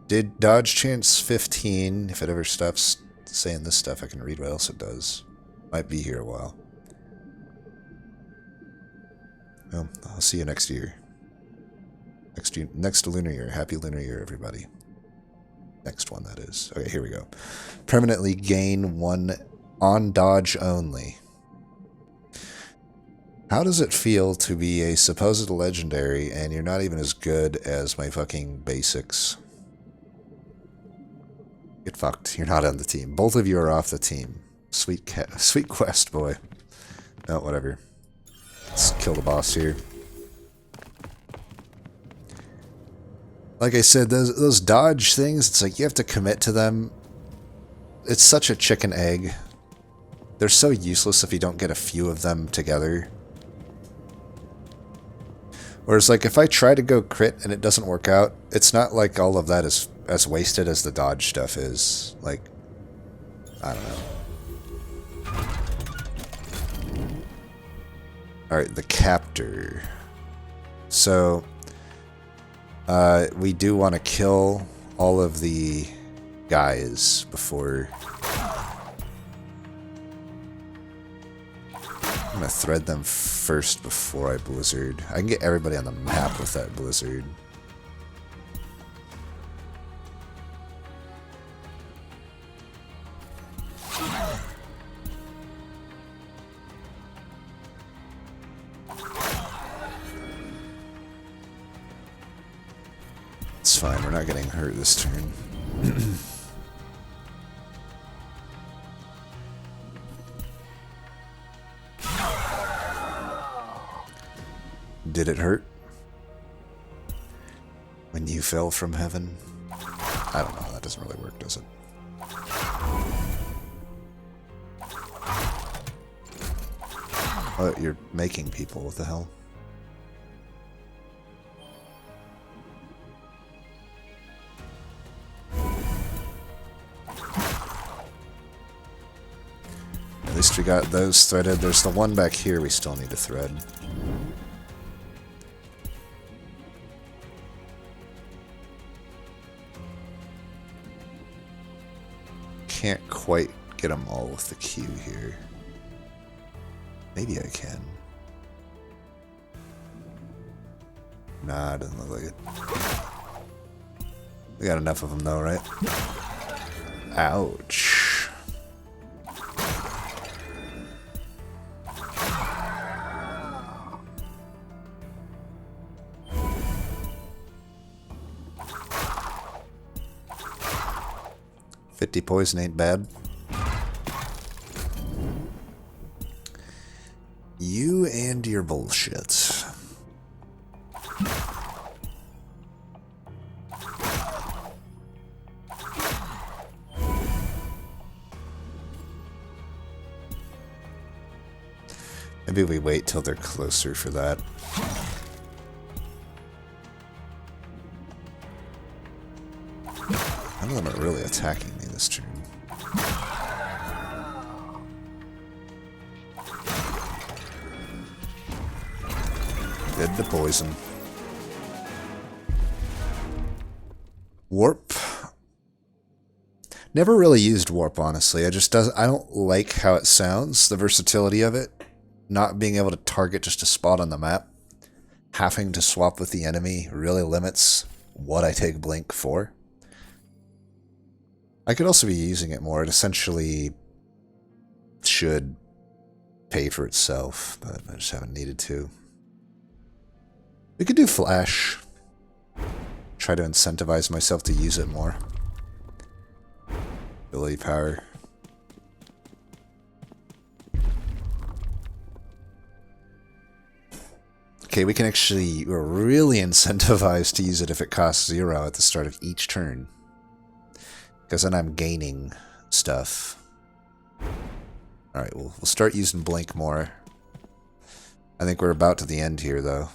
Speaker 1: Did dodge chance 15. If it ever stops saying this stuff, I can read what else it does. Might be here a while. Well, I'll see you next year. Next lunar year. Happy lunar year, everybody. Next one, that is. Okay, here we go. Permanently gain 1 on dodge only. How does it feel to be a supposed legendary and you're not even as good as my fucking basics? Get fucked. You're not on the team. Both of you are off the team. Sweet quest, boy. Oh, whatever. Let's kill the boss here. Like I said, those dodge things, it's like you have to commit to them. It's such a chicken egg. They're so useless if you don't get a few of them together. Whereas, like, if I try to go crit and it doesn't work out, it's not like all of that is as wasted as the dodge stuff is. Like, I don't know. Alright, the Captor. So... we do want to kill all of the guys before... I'm going to thread them first before I blizzard. I can get everybody on the map with that blizzard. It's fine, we're not getting hurt this turn. Did it hurt? When you fell from heaven? I don't know, that doesn't really work, does it? Oh, you're making people, what the hell? At least we got those threaded. There's the one back here we still need to thread. Can't quite get them all with the Q here. Maybe I can. Nah, doesn't look like it. We got enough of them though, right? Ouch. Poison ain't bad. You and your bullshit. Maybe we wait till they're closer for that. None of them are really attacking me this turn. Good to poison. Warp. Never really used warp, honestly. I don't like how it sounds, the versatility of it. not being able to target just a spot on the map, having to swap with the enemy really limits what I take Blink for. I could also be using it more. It essentially should pay for itself, but I just haven't needed to. We could do Flash. Try to incentivize myself to use it more. Ability power. Okay, we can actually, we're really incentivized to use it if it costs 0 at the start of each turn. Because then I'm gaining stuff. Alright, we'll start using Blink more. I think we're about to the end here, though.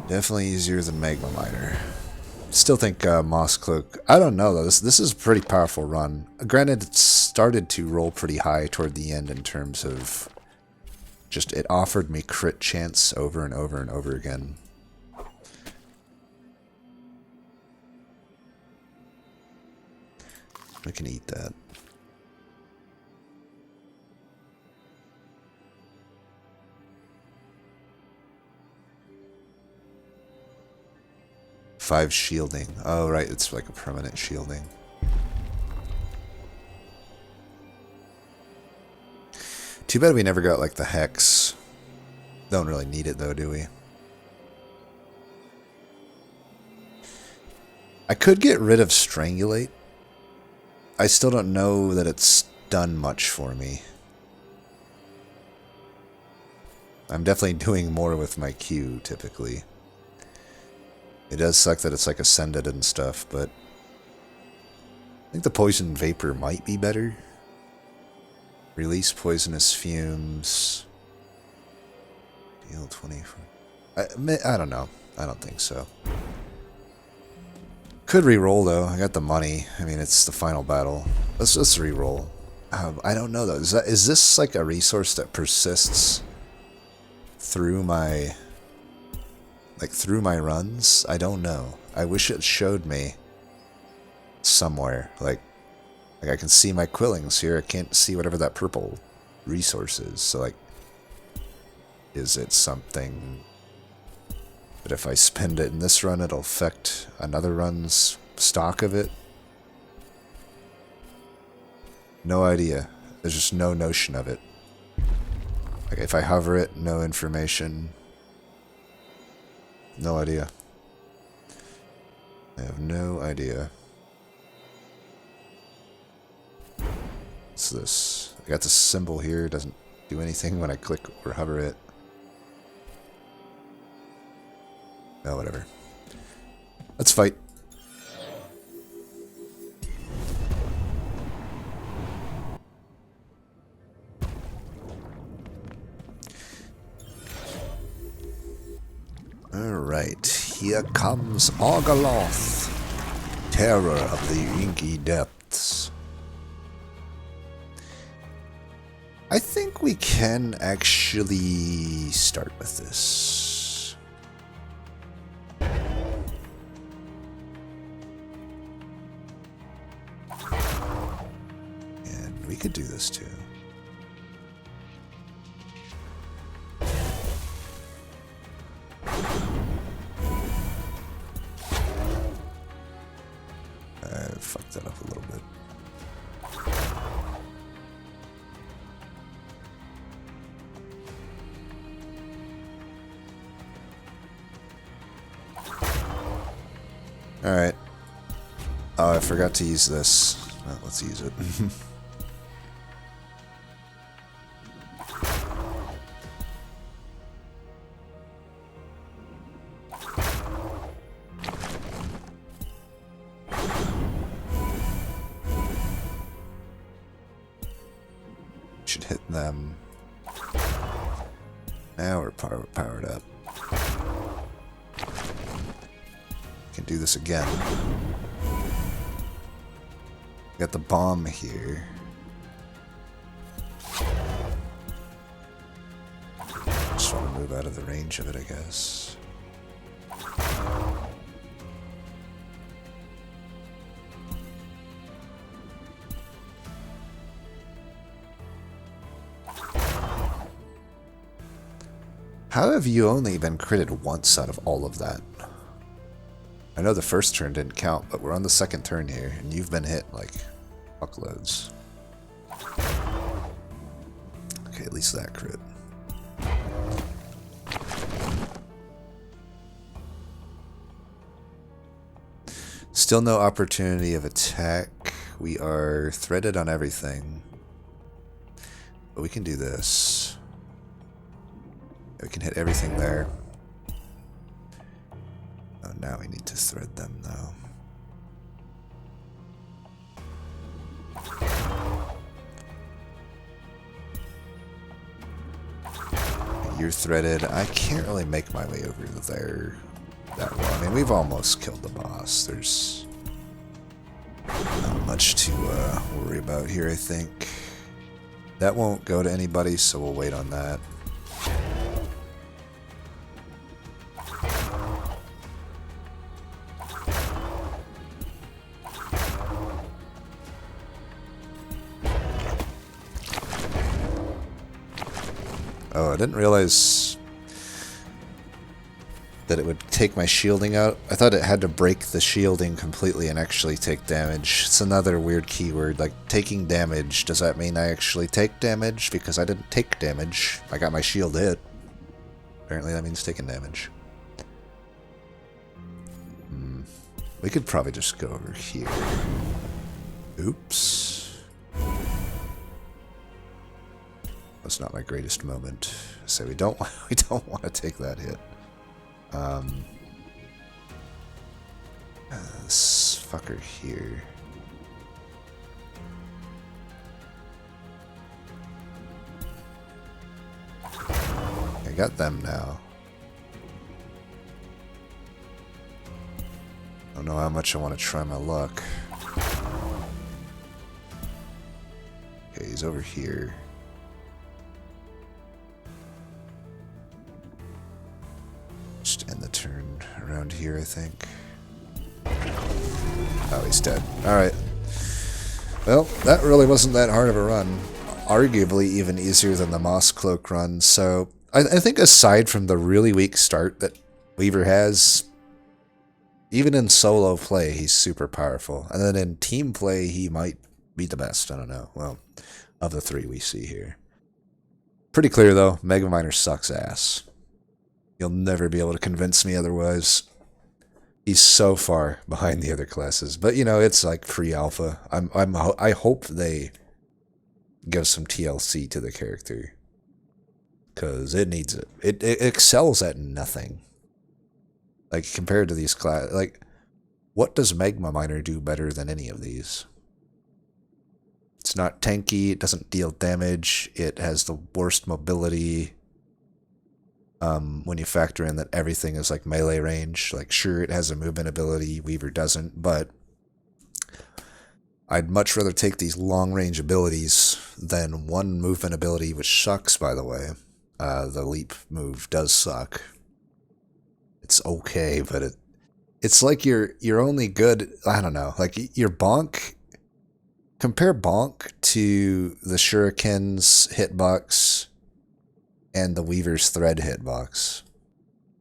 Speaker 1: Definitely easier than Magma Miner. Still think Moss Cloak. I don't know though. This is a pretty powerful run. Granted, it started to roll pretty high toward the end in terms of just it offered me crit chance over and over and over again. I can eat that. Five shielding. Oh, right. It's like a permanent shielding. Too bad we never got, like, the Hex. Don't really need it, though, do we? I could get rid of Strangulate. I still don't know that it's done much for me. I'm definitely doing more with my Q, typically. It does suck that it's like ascended and stuff, but I think the poison vapor might be better. Release poisonous fumes. Deal 24. I don't know. I don't think so. Could re-roll though. I got the money. I mean, it's the final battle. Let's re-roll. I don't know though. Is this like a resource that persists through my runs? I don't know. I wish it showed me somewhere. Like I can see my quillings here. I can't see whatever that purple resource is. So like, is it something that if I spend it in this run, it'll affect another run's stock of it? No idea. There's just no notion of it. Like if I hover it, no information. No idea. I have no idea. What's this? I got this symbol here. It doesn't do anything when I click or hover it. Oh, whatever. Let's fight. Alright, here comes Augaloth, terror of the inky depths. I think we can actually start with this. And we could do this too. I fucked that up a little bit. Alright. Oh, I forgot to use this. Well, let's use it. Should hit them. Now we're powered up. Can do this again. Got the bomb here. Just want to move out of the range of it, I guess. How have you only been critted once out of all of that? I know the first turn didn't count, but we're on the second turn here, and you've been hit, like, fuckloads. Okay, at least that crit. Still no opportunity of attack. We are threaded on everything. But we can do this. We can hit everything there. Oh, now we need to thread them, though. You're threaded. I can't really make my way over there that well. I mean, we've almost killed the boss. There's not much to worry about here, I think. That won't go to anybody, so we'll wait on that. Oh, I didn't realize that it would take my shielding out. I thought it had to break the shielding completely and actually take damage. It's another weird keyword, like taking damage. Does that mean I actually take damage? Because I didn't take damage. I got my shield hit. Apparently that means taking damage. We could probably just go over here. Oops. That's not my greatest moment. So we don't want to take that hit. This fucker here. I got them now. I don't know how much I want to try my luck. Okay, he's over here. Just end the turn around here, I think. Oh, he's dead. Alright. Well, that really wasn't that hard of a run. Arguably even easier than the Moss Cloak run, so I think aside from the really weak start that Weaver has, even in solo play, he's super powerful. And then in team play, he might be the best. I don't know. Well, of the three we see here. Pretty clear, though. Mega Miner sucks ass. You'll never be able to convince me otherwise. He's so far behind the other classes. But, you know, it's like free alpha. I hope they give some TLC to the character. Because it needs it. It excels at nothing. Like, compared to these class, like, what does Magma Miner do better than any of these? It's not tanky, it doesn't deal damage, it has the worst mobility. When you factor in that everything is like melee range, like sure it has a movement ability, Weaver doesn't, but I'd much rather take these long range abilities than one movement ability, which sucks, by the way. The leap move does suck. It's okay, but it's like you're only good, I don't know, like your bonk, compare bonk to the Shuriken's hitbox and the Weaver's thread hitbox.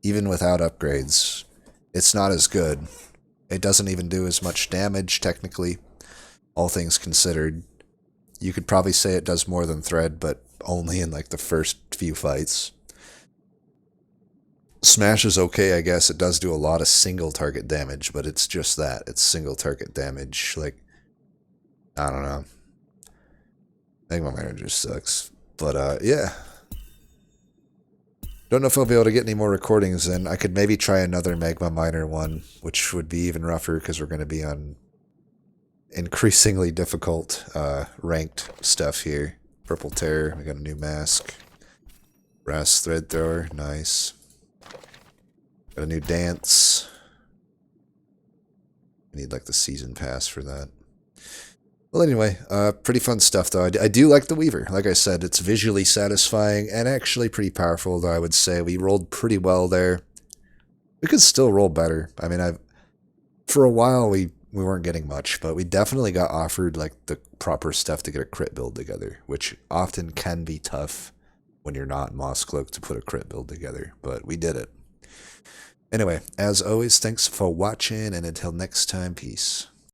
Speaker 1: Even without upgrades, it's not as good. It doesn't even do as much damage, technically, all things considered. You could probably say it does more than thread, but only in like the first few fights. Smash is okay, I guess. It does do a lot of single target damage, but it's just that. It's single target damage. Like, I don't know. Magma Miner just sucks. But, yeah. Don't know if I'll be able to get any more recordings in. I could maybe try another Magma Miner one, which would be even rougher because we're going to be on increasingly difficult ranked stuff here. Purple Terror, we got a new mask. Brass Thread Thrower, nice. Got a new dance. I need like the season pass for that. Well, anyway, pretty fun stuff though. I do like the Weaver. Like I said, it's visually satisfying and actually pretty powerful, though I would say. We rolled pretty well there. We could still roll better. I mean, for a while we weren't getting much, but we definitely got offered like the proper stuff to get a crit build together, which often can be tough. when you're not Moss Cloak to put a crit build together, but we did it. Anyway, as always, thanks for watching, and until next time, peace.